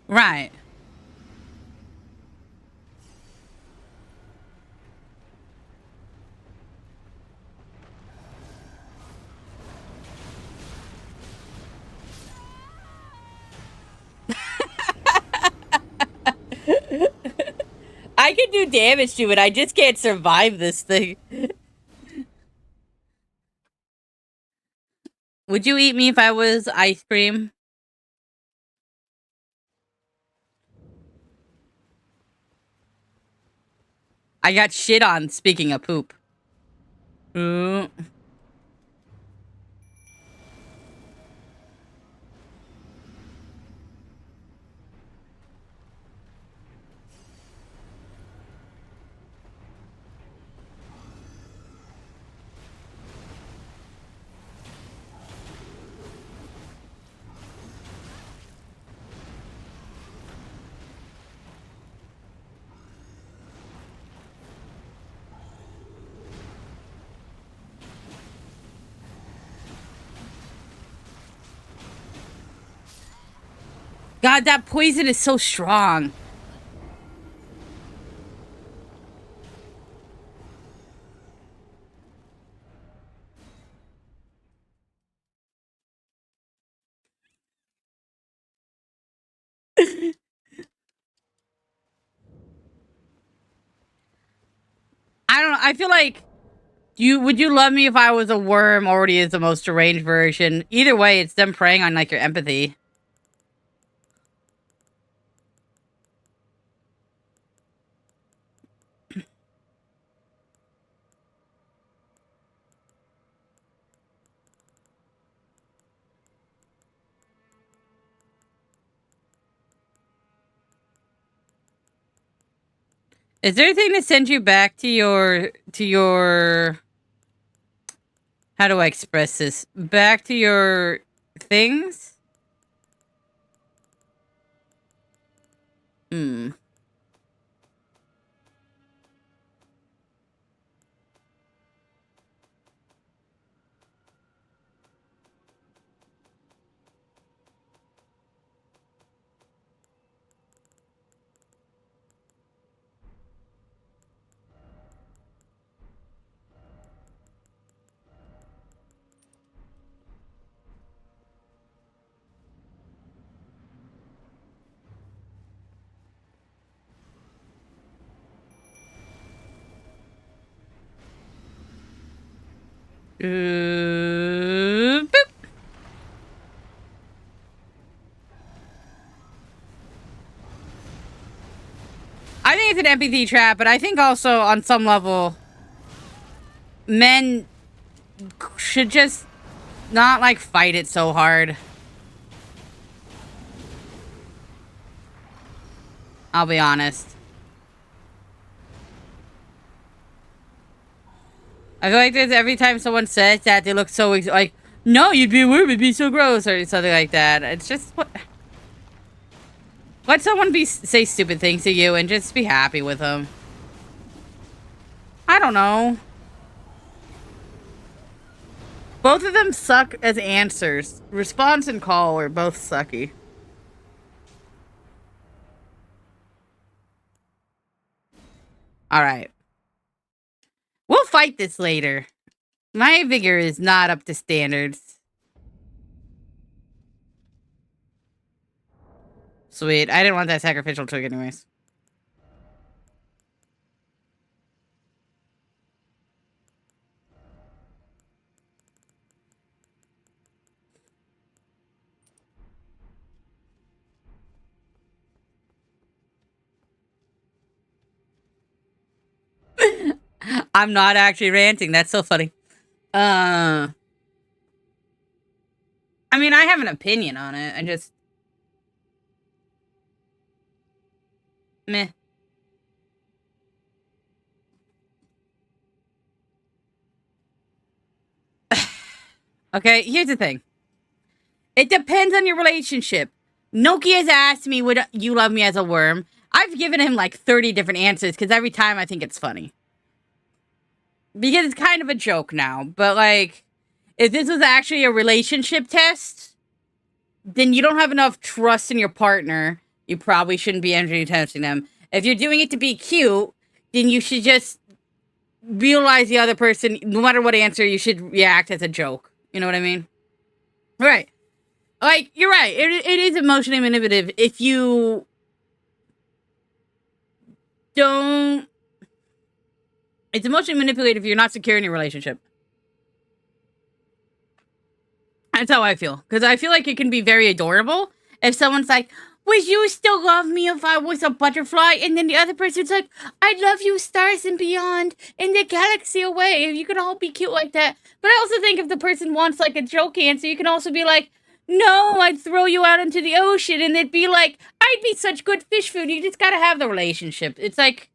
Right. I can do damage to it. I just can't survive this thing. Would you eat me if I was ice cream? I got shit on, speaking of poop. Ooh. God, that poison is so strong. I don't know. I feel like would you love me if I was a worm already is the most deranged version. Either way, it's them preying on like your empathy. Is there anything to send you back to your how do I express this? Back to your things? Hmm. Boop. I think it's an empathy trap, but I think also on some level, men should just not like fight it so hard. I'll be honest. I feel like there's every time someone says that, they look so like, no, you'd be weird, it'd be so gross, or something like that. It's just what. Let someone say stupid things to you and just be happy with them. I don't know. Both of them suck as answers. Response and call are both sucky. Alright. We'll fight this later. My vigor is not up to standards. Sweet. I didn't want that sacrificial twig anyways. I'm not actually ranting. That's so funny. I mean, I have an opinion on it. I just meh. Okay, here's the thing. It depends on your relationship. Noki has asked me, would you love me as a worm? I've given him like 30 different answers because every time I think it's funny. Because it's kind of a joke now. But like, if this was actually a relationship test, then you don't have enough trust in your partner. You probably shouldn't be entering testing them. If you're doing it to be cute, then you should just realize the other person, no matter what answer, you should react as a joke. You know what I mean? Right. Like, you're right. It is emotionally manipulative if you don't. It's emotionally manipulative if you're not secure in your relationship. That's how I feel. Because I feel like it can be very adorable if someone's like, would you still love me if I was a butterfly? And then the other person's like, I love you, stars and beyond, and the galaxy away. You can all be cute like that. But I also think if the person wants like a joke answer, you can also be like, no, I'd throw you out into the ocean. And they'd be like, I'd be such good fish food. You just gotta have the relationship. It's like,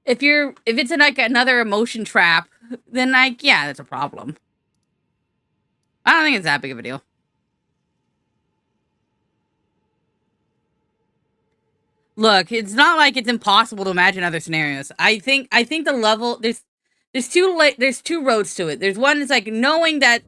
if it's like another emotion trap, then like, yeah, that's a problem. I don't think it's that big of a deal. Look, it's not like it's impossible to imagine other scenarios. I think the level there's two roads to it. There's one that's like knowing that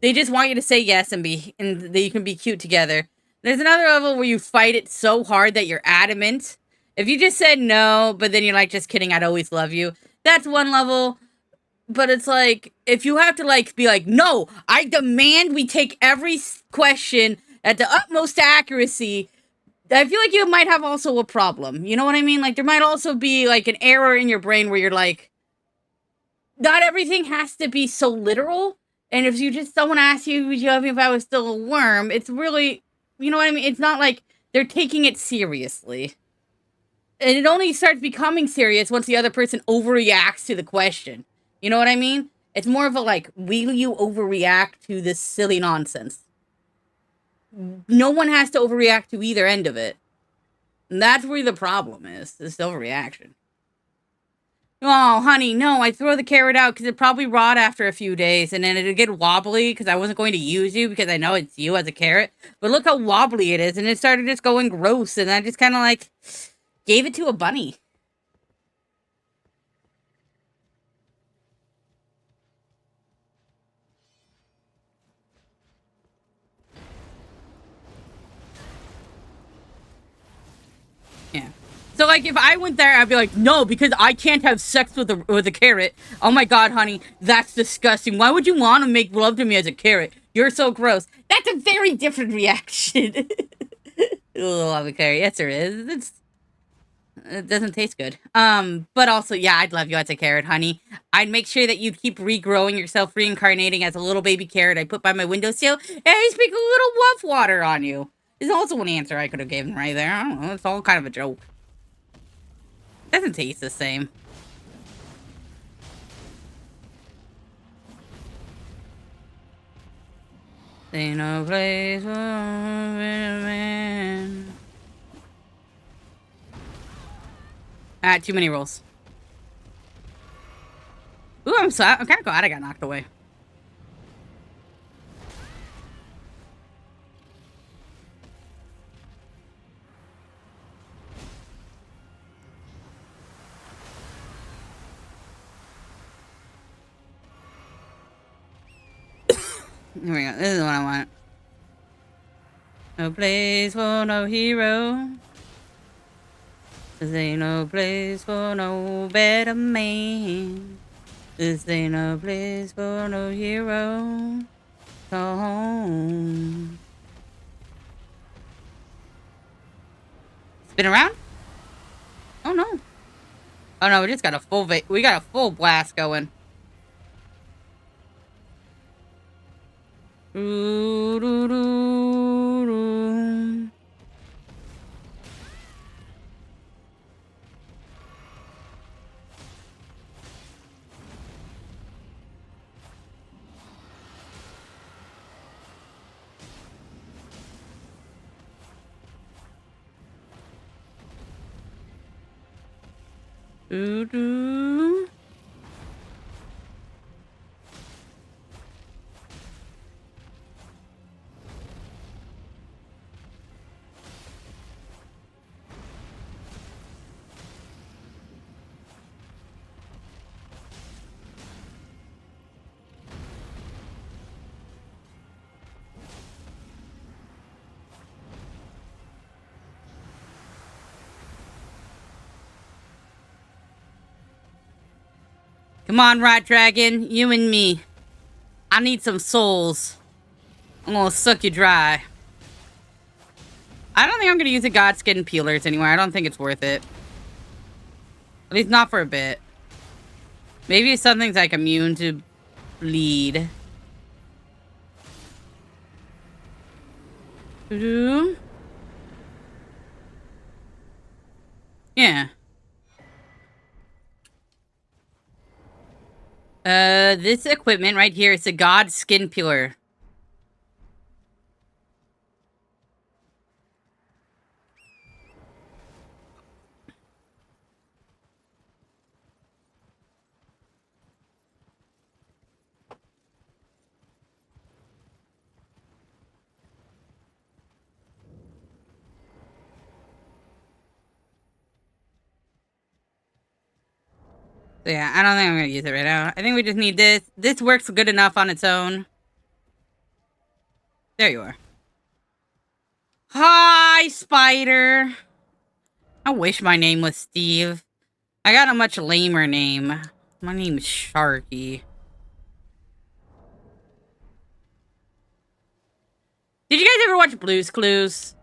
they just want you to say yes and that you can be cute together. There's another level where you fight it so hard that you're adamant. If you just said no, but then you're like, just kidding, I'd always love you. That's one level. But it's like, if you have to like be like, no, I demand we take every question at the utmost accuracy, I feel like you might have also a problem. You know what I mean? Like, there might also be like an error in your brain where you're like, not everything has to be so literal. And if someone asks you, would you love me if I was still a worm? It's really, you know what I mean? It's not like they're taking it seriously. And it only starts becoming serious once the other person overreacts to the question. You know what I mean? It's more of a like, will you overreact to this silly nonsense? No one has to overreact to either end of it. And that's where the problem is, this overreaction. Oh, honey, no, I throw the carrot out because it probably rot after a few days and then it'll get wobbly because I wasn't going to use you because I know it's you as a carrot. But look how wobbly it is. And it started just going gross. And I just kind of like gave it to a bunny. Yeah. So like if I went there, I'd be like, no, because I can't have sex with a carrot. Oh my god, honey, that's disgusting. Why would you want to make love to me as a carrot? You're so gross. That's a very different reaction. Love a carrot. Yes, there is. It doesn't taste good. But also, yeah, I'd love you as a carrot, honey. I'd make sure that you keep regrowing yourself, reincarnating as a little baby carrot I put by my windowsill, and I speak a little wolf water on you. Is also an answer I could have given right there. I don't know. It's all kind of a joke. Doesn't taste the same. Ain't no place for a man. Too many rolls. Ooh, I'm kind of glad I got knocked away. Here we go. This is what I want. No place for no hero. This ain't no place for no better man. This ain't no place for no hero. Go home. Spin around? Oh no. Oh no, we just got a we got a full blast going. Doo, doo, doo, doo. Doo, doo. Come on, Rat Dragon, you and me. I need some souls. I'm gonna suck you dry. I don't think I'm gonna use the God Skin Peelers anymore. I don't think it's worth it. At least not for a bit. Maybe something's like immune to bleed. Yeah. This equipment right here is a God Skin Peeler. So yeah, I don't think I'm gonna use it right now. I think we just need this. This works good enough on its own. There you are. Hi, Spider. I wish my name was Steve. I got a much lamer name. My name's Sharkie. Did you guys ever watch Blue's Clues?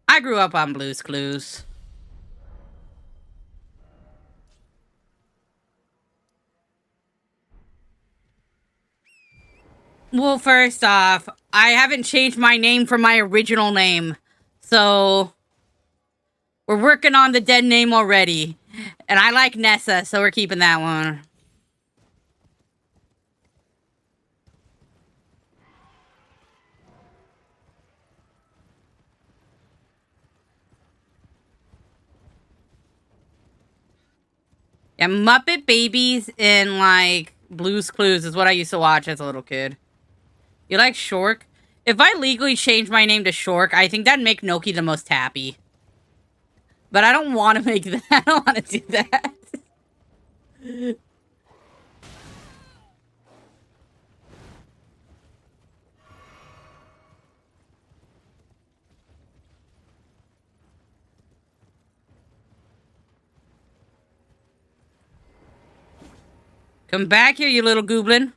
I grew up on Blue's Clues. Well, first off, I haven't changed my name from my original name. So, we're working on the dead name already. And I like Nessa, so we're keeping that one. Yeah, Muppet Babies and, like, Blue's Clues is what I used to watch as a little kid. You like Shork? If I legally change my name to Shork, I think that'd make Noki the most happy. But I don't want to make that. I don't want to do that. Come back here, you little goblin.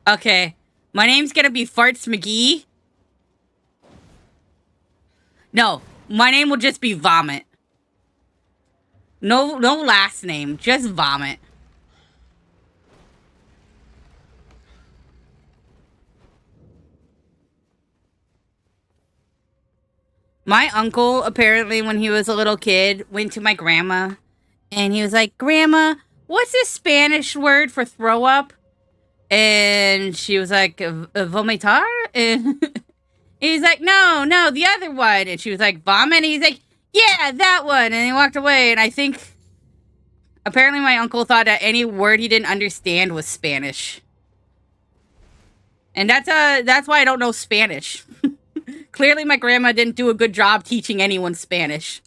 Okay. My name's gonna be Farts McGee. No, my name will just be Vomit. No last name, just Vomit. My uncle, apparently, when he was a little kid, went to my grandma, and he was like, Grandma, what's the Spanish word for throw up? And she was like, vomitar? And he's like, no, the other one. And she was like, vomit? And he's like, yeah, that one. And he walked away, and I think, apparently my uncle thought that any word he didn't understand was Spanish. And that's why I don't know Spanish. Clearly, my grandma didn't do a good job teaching anyone Spanish.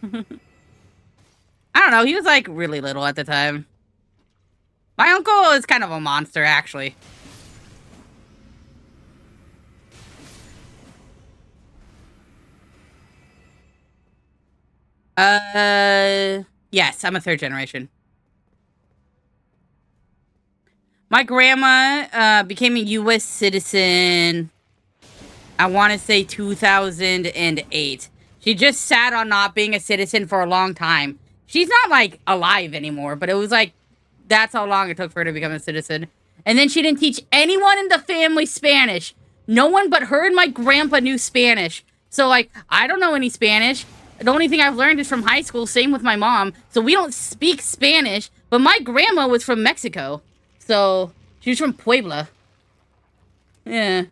I don't know. He was, like, really little at the time. My uncle is kind of a monster, actually. Yes, I'm a third generation. My grandma became a U.S. citizen, I want to say 2008. She just sat on not being a citizen for a long time. She's not like alive anymore, but it was like that's how long it took for her to become a citizen. And then she didn't teach anyone in the family Spanish. No one but her and my grandpa knew Spanish. So like I don't know any Spanish. The only thing I've learned is from high school, same with my mom. So we don't speak Spanish, but my grandma was from Mexico. So she was from Puebla. Yeah.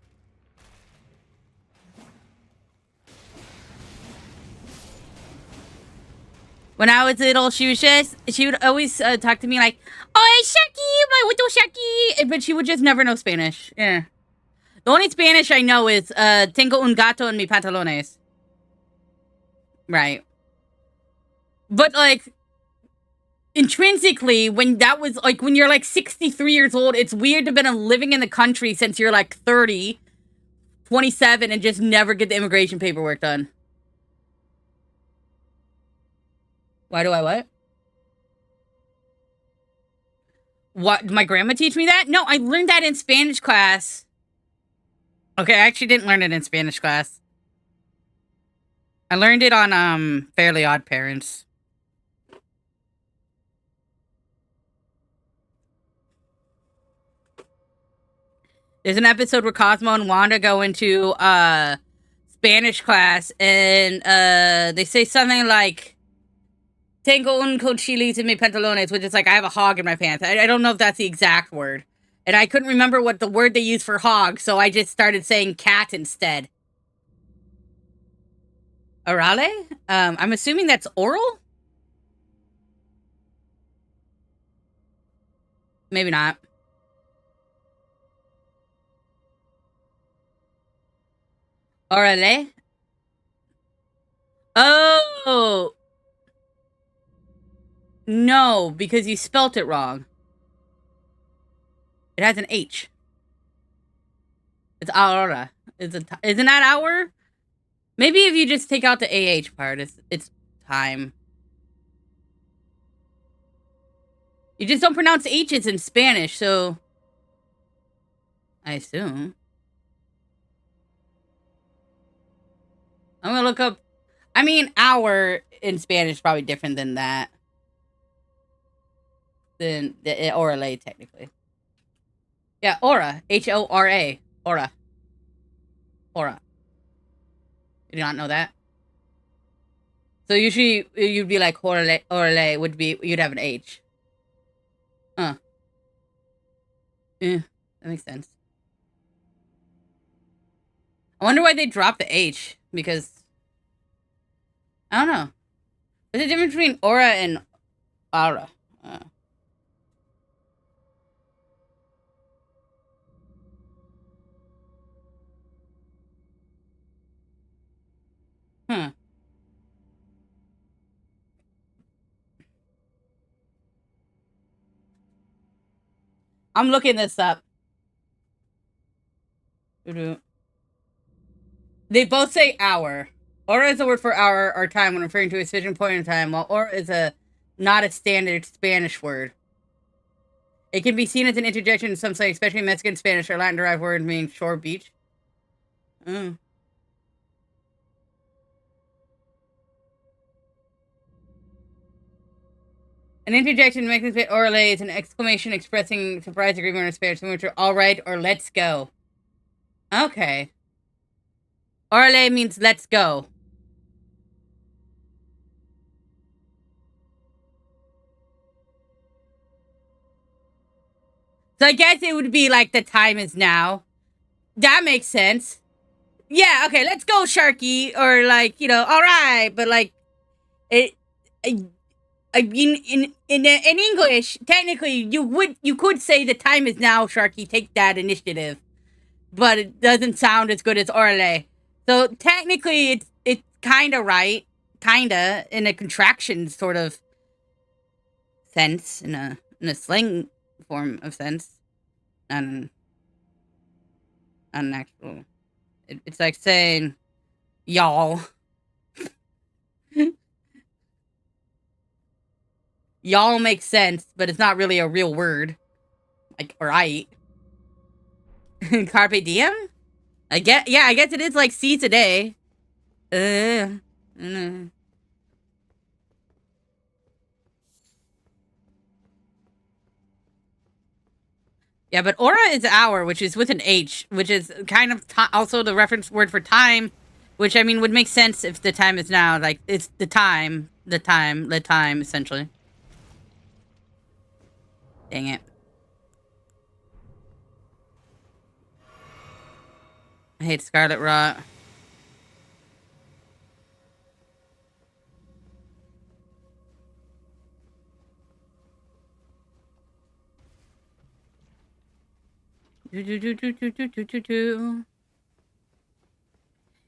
When I was little, she would always talk to me like, "Oh, Sharkie, my little Sharkie," but she would just never know Spanish. Yeah. The only Spanish I know is "Tengo un gato en mi pantalones." Right. But like intrinsically, when that was like when you're like 63 years old, it's weird to have been living in the country since you're like 30, 27, and just never get the immigration paperwork done. Why do I what? What? Did my grandma teach me that? No, I learned that in Spanish class. Okay, I actually didn't learn it in Spanish class. I learned it on Fairly Odd Parents. There's an episode where Cosmo and Wanda go into Spanish class and they say something like "Tengo un cochilis en mi pantalones," which is like I have a hog in my pants. I don't know if that's the exact word. And I couldn't remember what the word they use for hog, so I just started saying cat instead. Orale? I'm assuming that's oral? Maybe not. Orale? Oh, no, because you spelt it wrong. It has an H. It's aurora. Isn't that hour? Maybe if you just take out the AH part, it's time. You just don't pronounce H's in Spanish, so I assume. I'm gonna look up. I mean, hour in Spanish is probably different than that. Than the orale, technically. Yeah, aura. Hora. Aura. Aura. You do not know that? So usually you'd be like orale would be you'd have an H. Huh. Yeah, that makes sense. I wonder why they dropped the H because I don't know. What's the difference between aura and aura? Uh, huh. I'm looking this up. They both say hour. Aura is a word for hour or time when referring to a specific point in time, while aura is a not a standard Spanish word. It can be seen as an interjection in some slang, especially Mexican Spanish or Latin derived word meaning shore beach. Mm. An interjection in Mexican Spanish orale is an exclamation expressing surprise, agreement, or Spanish, similar to all right or let's go. Okay. Orale means let's go. So I guess it would be like the time is now. That makes sense. Yeah, okay, let's go, Sharkie. Or like, all right, but like it I mean, in English, technically, you could say the time is now, Sharky. Take that initiative, but it doesn't sound as good as Orale. So technically, it's kind of right, kinda in a contraction sort of sense, in a slang form of sense, not an actual. It's like saying y'all. Y'all makes sense, but it's not really a real word. Like, or I. Carpe diem? I guess it is like seize a day. Mm. Yeah, but aura is hour, which is with an H, which is kind of also the reference word for time, which I mean would make sense if the time is now. Like, it's the time, essentially. Dang it. I hate Scarlet Rot.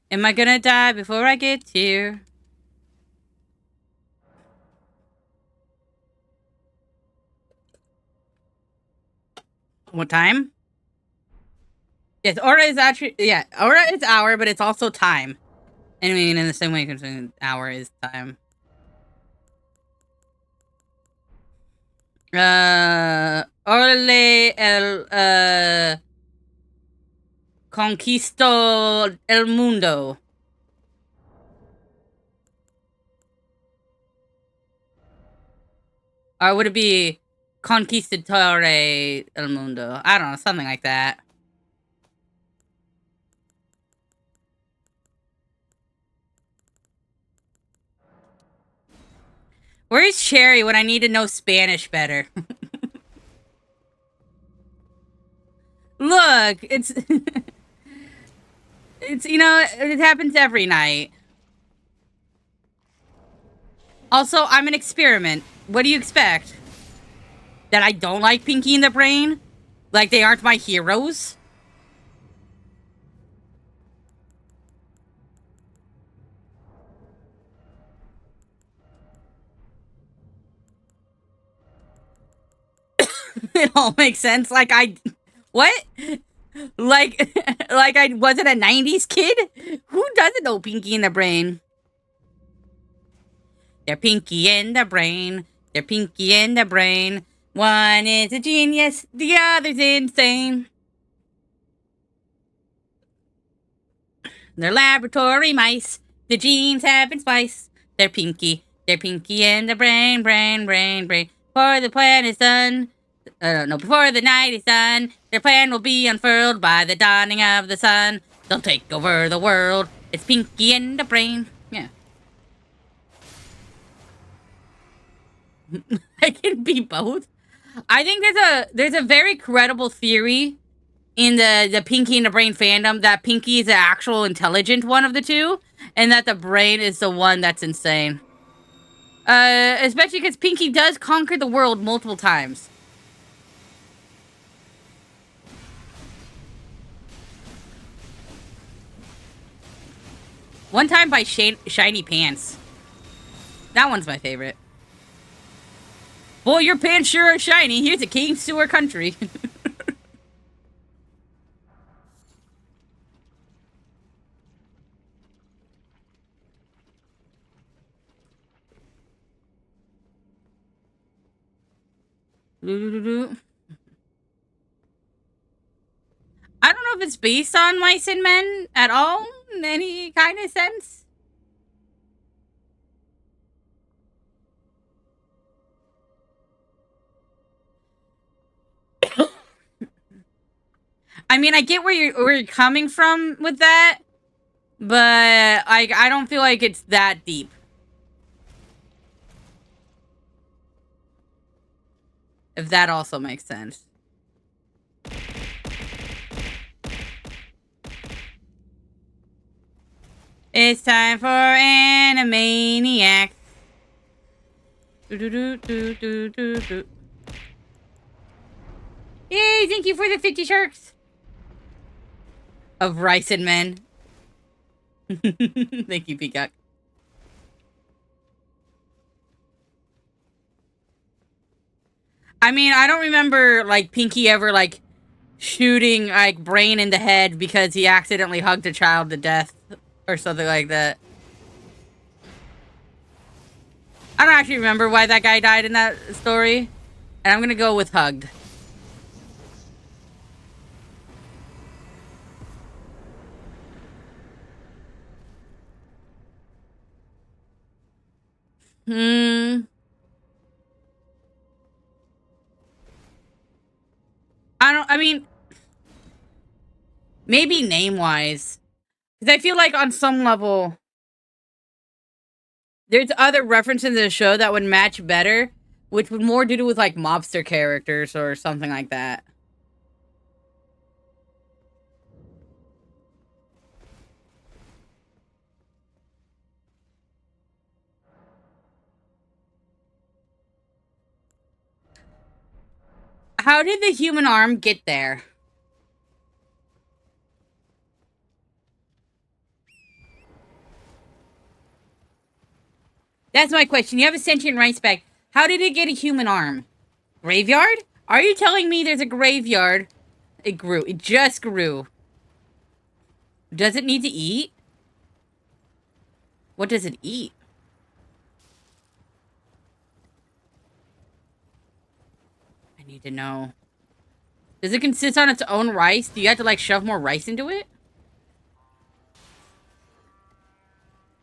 Am I gonna die before I get here? What time? Yes, aura is actually, yeah, aura is hour, but it's also time. I mean, in the same way, because hour is time. Orle Conquisto el Mundo. Or would it be Conquistadore el Mundo? I don't know, something like that. Where is Cherry when I need to know Spanish better? Look, it's... it's, you know, it happens every night. Also, I'm an experiment. What do you expect? That I don't like Pinky and the Brain? Like they aren't my heroes? It all makes sense. Like what? Like, like I wasn't a 90s kid? Who doesn't know Pinky and the Brain? They're Pinky and the Brain. They're Pinky and the Brain. One is a genius, the other's insane. They're laboratory mice. The genes have been spiced. They're Pinky and the Brain, brain. Before the plan is done. Before the night is done, their plan will be unfurled by the dawning of the sun. They'll take over the world. It's Pinky and the Brain. Yeah. I can be both. I think there's a very credible theory in the Pinky and the Brain fandom that Pinky is the actual intelligent one of the two, and that the Brain is the one that's insane. Especially because Pinky does conquer the world multiple times. One time by Shiny Pants. That one's my favorite. Boy, your pants sure are shiny. Here's a king to our country. I don't know if it's based on Mice and Men at all, in any kind of sense. I mean, I get where you're coming from with that, but I don't feel like it's that deep. If that also makes sense. It's time for Animaniacs. Yay, thank you for the 50 sharks. Of Rice and Men. Thank you, Peacock. I mean, I don't remember, like, Pinky ever, like, shooting, like, Brain in the head because he accidentally hugged a child to death. Or something like that. I don't actually remember why that guy died in that story. And I'm gonna go with hugged. Hmm. I mean, maybe name-wise. Because I feel like on some level, there's other references in the show that would match better, which would more do with like mobster characters or something like that. How did the human arm get there? That's my question. You have a sentient rice bag. How did it get a human arm? Graveyard? Are you telling me there's a graveyard? It grew. It just grew. Does it need to eat? What does it eat? I need to know. Does it consist on its own rice? Do you have to like shove more rice into it?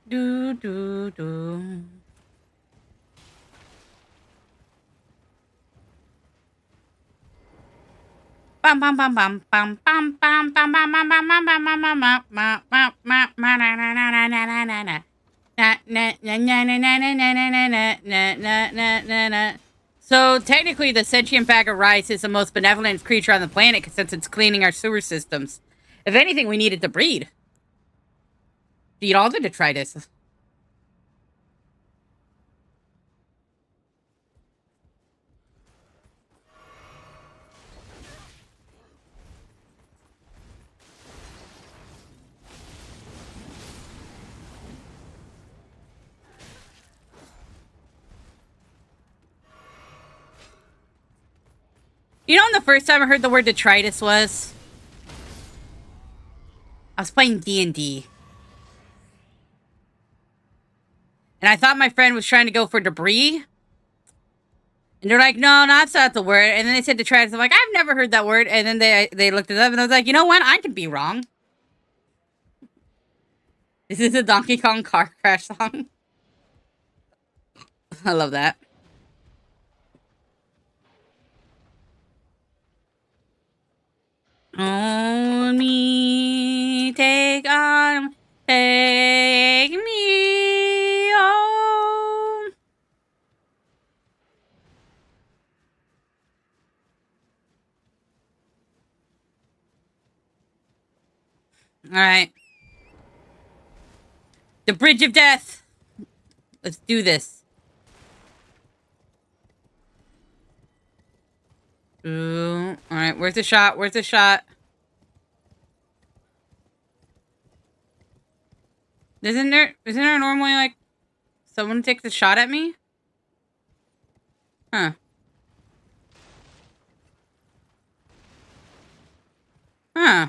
Do do do. Bum bum bum bum bum bum bum bum bum bum bum bum bum bum bum bum bum bum bum na na na na na na na na. Na na na na na na na na na na na na na na. So technically, the sentient bag of rice is the most benevolent creature on the planet since it's cleaning our sewer systems. If anything, we need it to breed. Eat all the detritus. You know when the first time I heard the word detritus was? I was playing D&D. And I thought my friend was trying to go for debris. And they're like, no, that's not the word. And then they said detritus. I'm like, I've never heard that word. And then they looked it up and I was like, you know what? I could be wrong. This is a Donkey Kong car crash song. I love that. On me, take me home. All right. The Bridge of Death. Let's do this. Ooh. All right. Where's the shot? Where's the shot? Isn't there normally like someone takes a shot at me? Huh. Huh.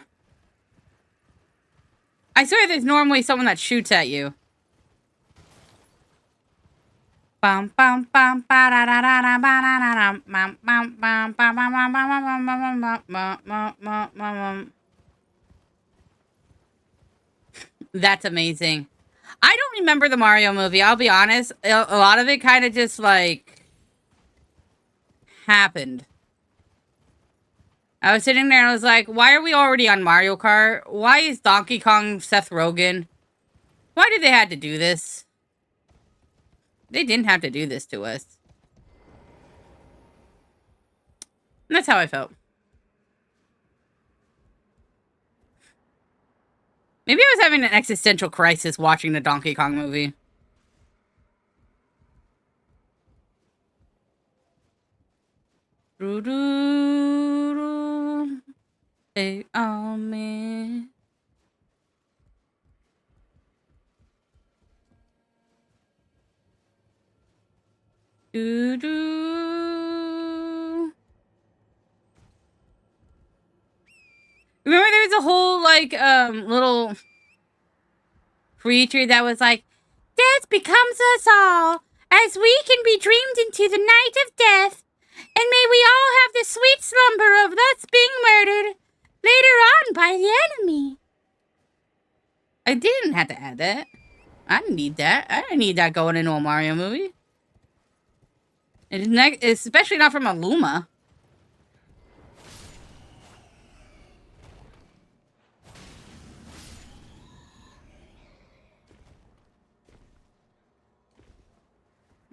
I swear there's normally someone that shoots at you. Bum bum bum ba da da da da ba da da da bum bum bum bum bum bum bum bum bum bum. That's amazing. I don't remember the Mario movie. I'll be honest. A lot of it kind of just like happened. I was sitting there and I was like, why are we already on Mario Kart? Why is Donkey Kong Seth Rogen? Why did they have to do this? They didn't have to do this to us. And that's how I felt. Maybe I was having an existential crisis watching the Donkey Kong movie. Hey, oh man. Do do. Remember there was a whole like little creature that was like, death becomes us all, as we can be dreamed into the night of death, and may we all have the sweet slumber of thus being murdered later on by the enemy. I didn't have to add that. I didn't need that. I didn't need that going into a Mario movie. It's especially not from a Luma.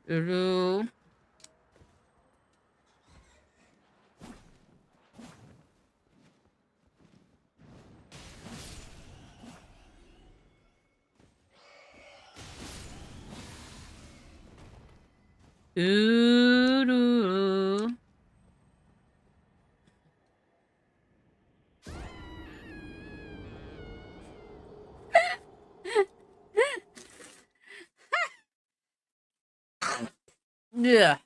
Ooh. Ooh. Yeah.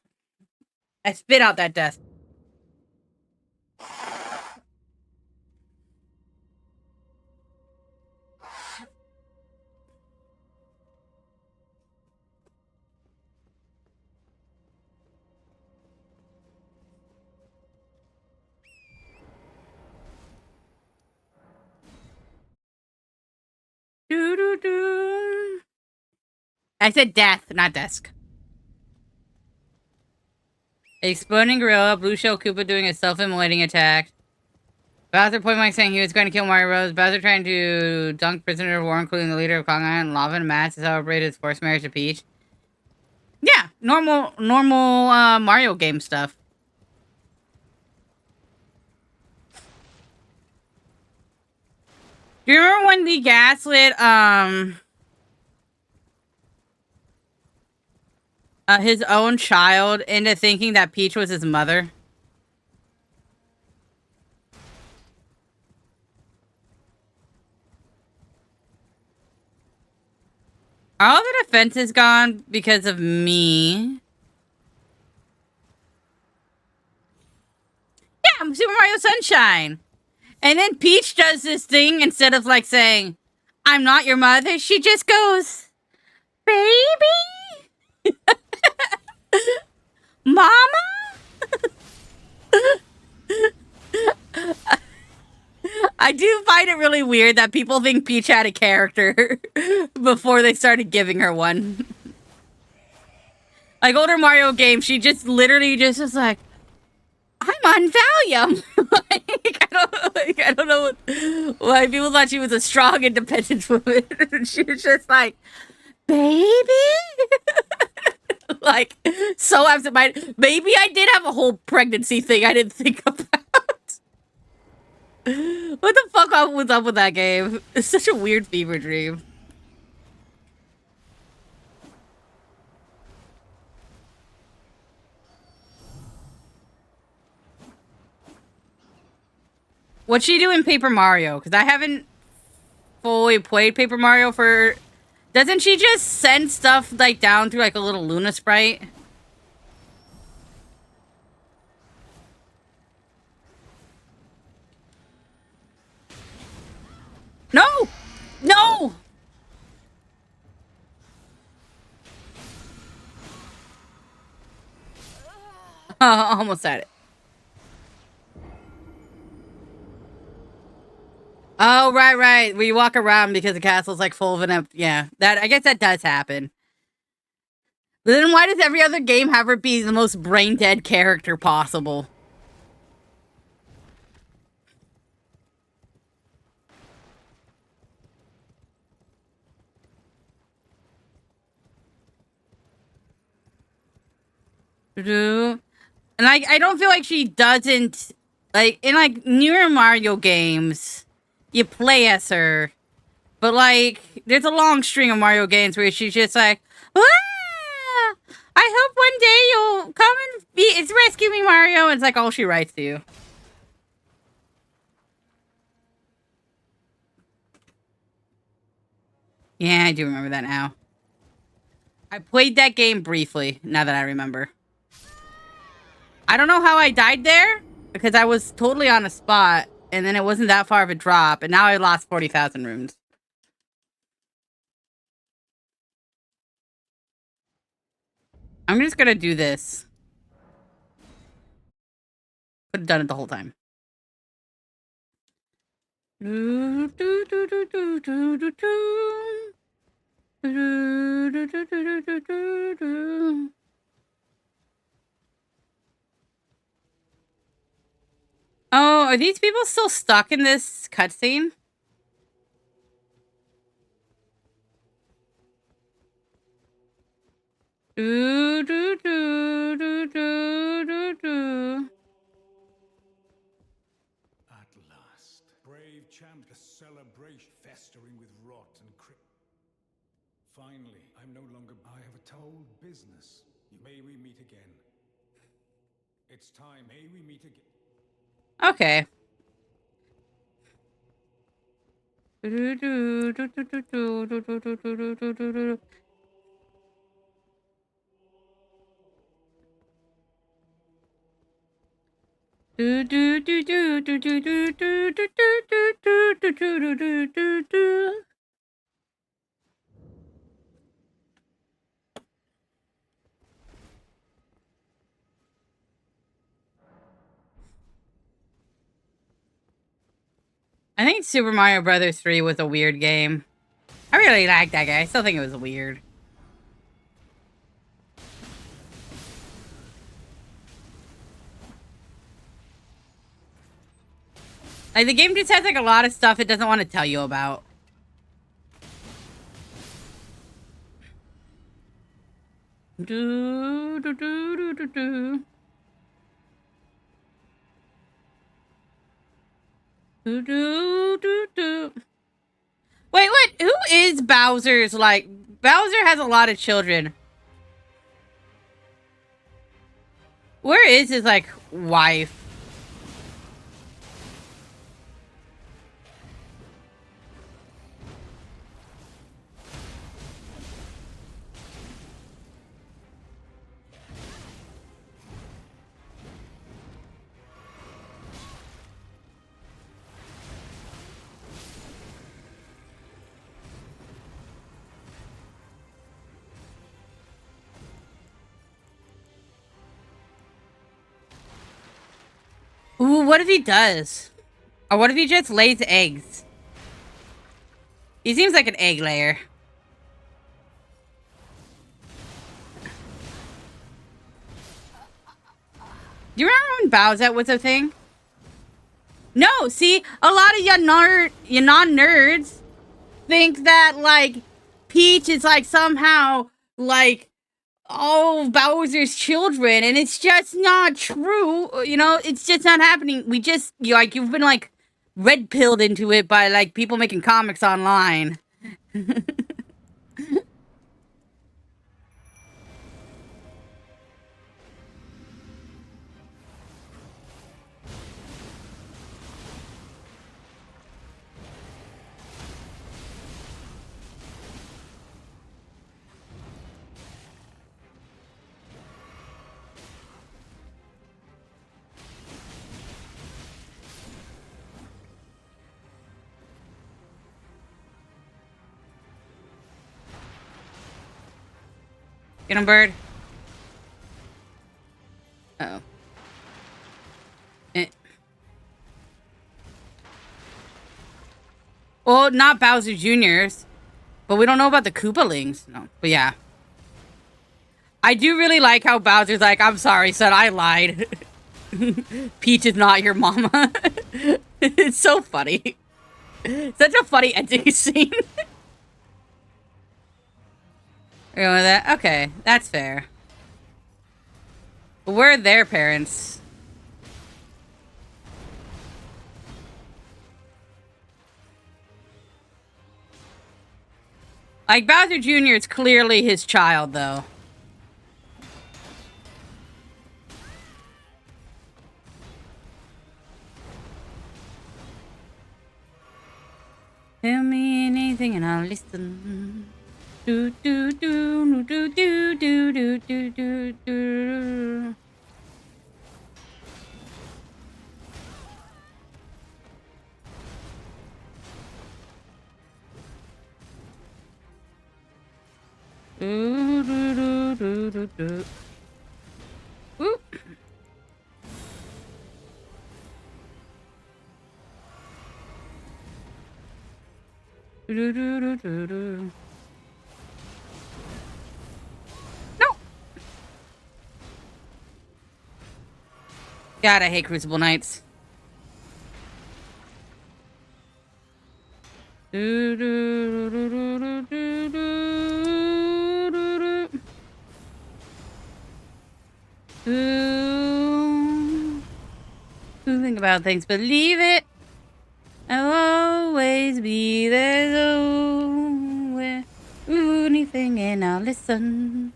I spit out that dust. Doo-doo-doo. I said death, not desk. Exploding gorilla, blue shell Koopa doing a self-immolating attack. Bowser point blank saying he was going to kill Mario Bros. Bowser trying to dunk prisoner of war, including the leader of Kong Island, Lava and Mats, to celebrate his forced marriage to Peach. Yeah, normal Mario game stuff. Do you remember when the gaslit his own child into thinking that Peach was his mother? Are all the defenses gone because of me? Yeah, I'm Super Mario Sunshine. And then Peach does this thing, instead of like saying, I'm not your mother, she just goes, baby? Mama? I do find it really weird that people think Peach had a character before they started giving her one. Like older Mario games, she just literally just was like, I'm on Valium. I don't know why people thought she was a strong, independent woman. She was just like, baby? Like, so absent-minded. Maybe I did have a whole pregnancy thing I didn't think about. What the fuck was up with that game? It's such a weird fever dream. What's she do in Paper Mario? Because I haven't fully played Paper Mario for... Doesn't she just send stuff, like, down through, like, a little Luna sprite? No! No! Almost had it. Oh, right. Where you walk around because the castle's like full of an yeah. That I guess that does happen. But then why does every other game have her be the most brain dead character possible? And I don't feel like she doesn't, like, in like newer Mario games, you play as her. But like, there's a long string of Mario games where she's just like, ah! I hope one day you'll come and rescue me, Mario. And it's like all she writes to you. Yeah, I do remember that now. I played that game briefly, now that I remember. I don't know how I died there, because I was totally on a spot, and then it wasn't that far of a drop, and now I lost 40,000 runes. I'm just gonna do this. Could have done it the whole time. Oh, are these people still stuck in this cutscene? At last. Brave champ, a celebration festering with rot and Finally, I'm no longer... I have a told business. May we meet again. It's time. May we meet again. Okay. I think Super Mario Brothers 3 was a weird game. I really liked that guy. I still think it was weird. Like, the game just has, like, a lot of stuff it doesn't want to tell you about. Do, do, do, do, do, do. Do, do, do, do. Wait, what? Who is Bowser's, like... Bowser has a lot of children. Where is his, like, wife? Ooh, what if he does? Or what if he just lays eggs? He seems like an egg layer. Do you remember when Bowser was a thing? No, see, a lot of you non-nerds think that, like, Peach is, like, somehow, like, all Bowser's children, and it's just not true. You know, it's just not happening. We just, you've been, like, red-pilled into it by, like, people making comics online. Get him, bird. Uh-oh. Well, not Bowser Jr.'s. But we don't know about the Koopalings. No, but yeah. I do really like how Bowser's like, I'm sorry, son, I lied. Peach is not your mama. It's so funny. Such a funny ending scene. We're going with that? Okay, that's fair. But where are their parents? Like, Bowser Jr. is clearly his child, though. Tell me anything and I'll listen. Do do do do do do do do do do. Do do do do Whoop. No. God, I hate Crucible Knights. Think about things, believe it. I'll always be there, though. Anything, and I'll listen.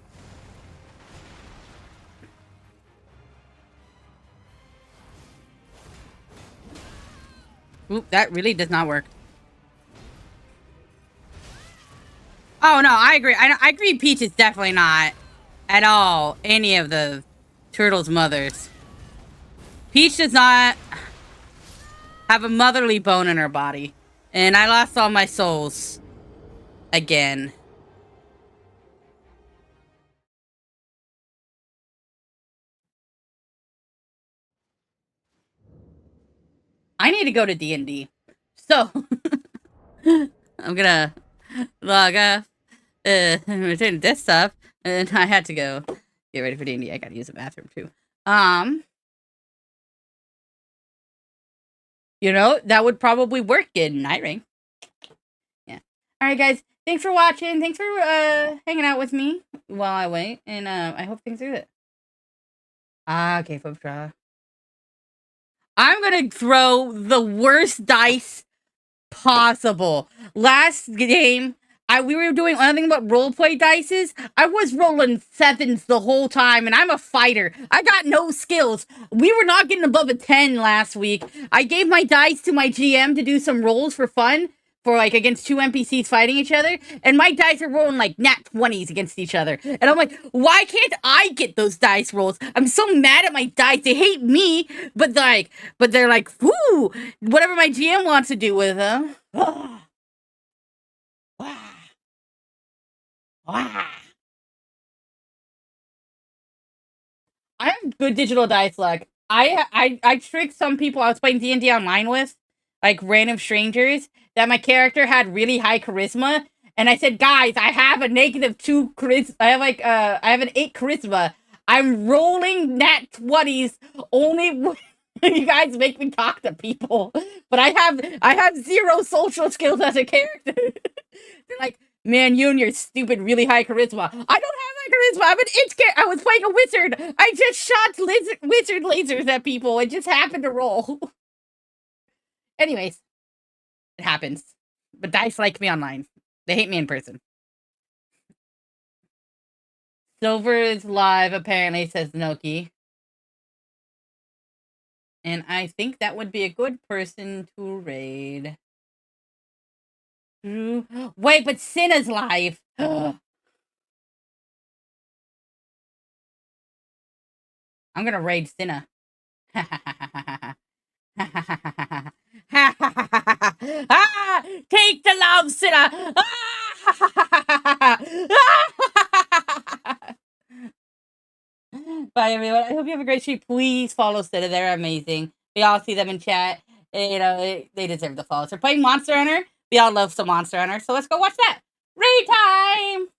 Oop, that really does not work. Oh, no, I agree. I agree Peach is definitely not at all any of the turtles' mothers. Peach does not have a motherly bone in her body. And I lost all my souls. Again. I need to go to D&D. So, I'm gonna log off, return to desktop, and I had to go get ready for D&D. I gotta use the bathroom, too. You know, that would probably work in Night Ring. Yeah. Alright, guys. Thanks for watching. Thanks for hanging out with me while I wait. And I hope things are good. Okay, folks. I'm gonna throw the worst dice possible. Last game, we were doing nothing but roleplay dices. I was rolling sevens the whole time, and I'm a fighter. I got no skills. We were not getting above a 10 last week. I gave my dice to my GM to do some rolls for fun, for like against two NPCs fighting each other, and my dice are rolling like nat 20s against each other. And I'm like, why can't I get those dice rolls? I'm so mad at my dice. They hate me, but they're like, whoo, whatever my GM wants to do with them. I have good digital dice luck. I tricked some people I was playing D&D online with, like random strangers, that my character had really high charisma, and I said, guys, I have a -2 charisma. I have an 8 charisma. I'm rolling nat 20s only when you guys make me talk to people, but I have 0 social skills as a character. They're like, man, you and your stupid, really high charisma. I don't have high charisma. I'm an I was playing a wizard. I just shot wizard lasers at people. It just happened to roll. Anyways, it happens. But dice like me online. They hate me in person. Silver is live, apparently, says Noki. And I think that would be a good person to raid. Wait, but Cinna's live. I'm gonna raid Cinna. Take the love, Cinna. Bye, everyone. I hope you have a great stream. Please follow Cinna. They're amazing. We all see them in chat. You know, they deserve the follows. They're playing Monster Hunter. We all love some Monster Hunter. So let's go watch that. Raid time!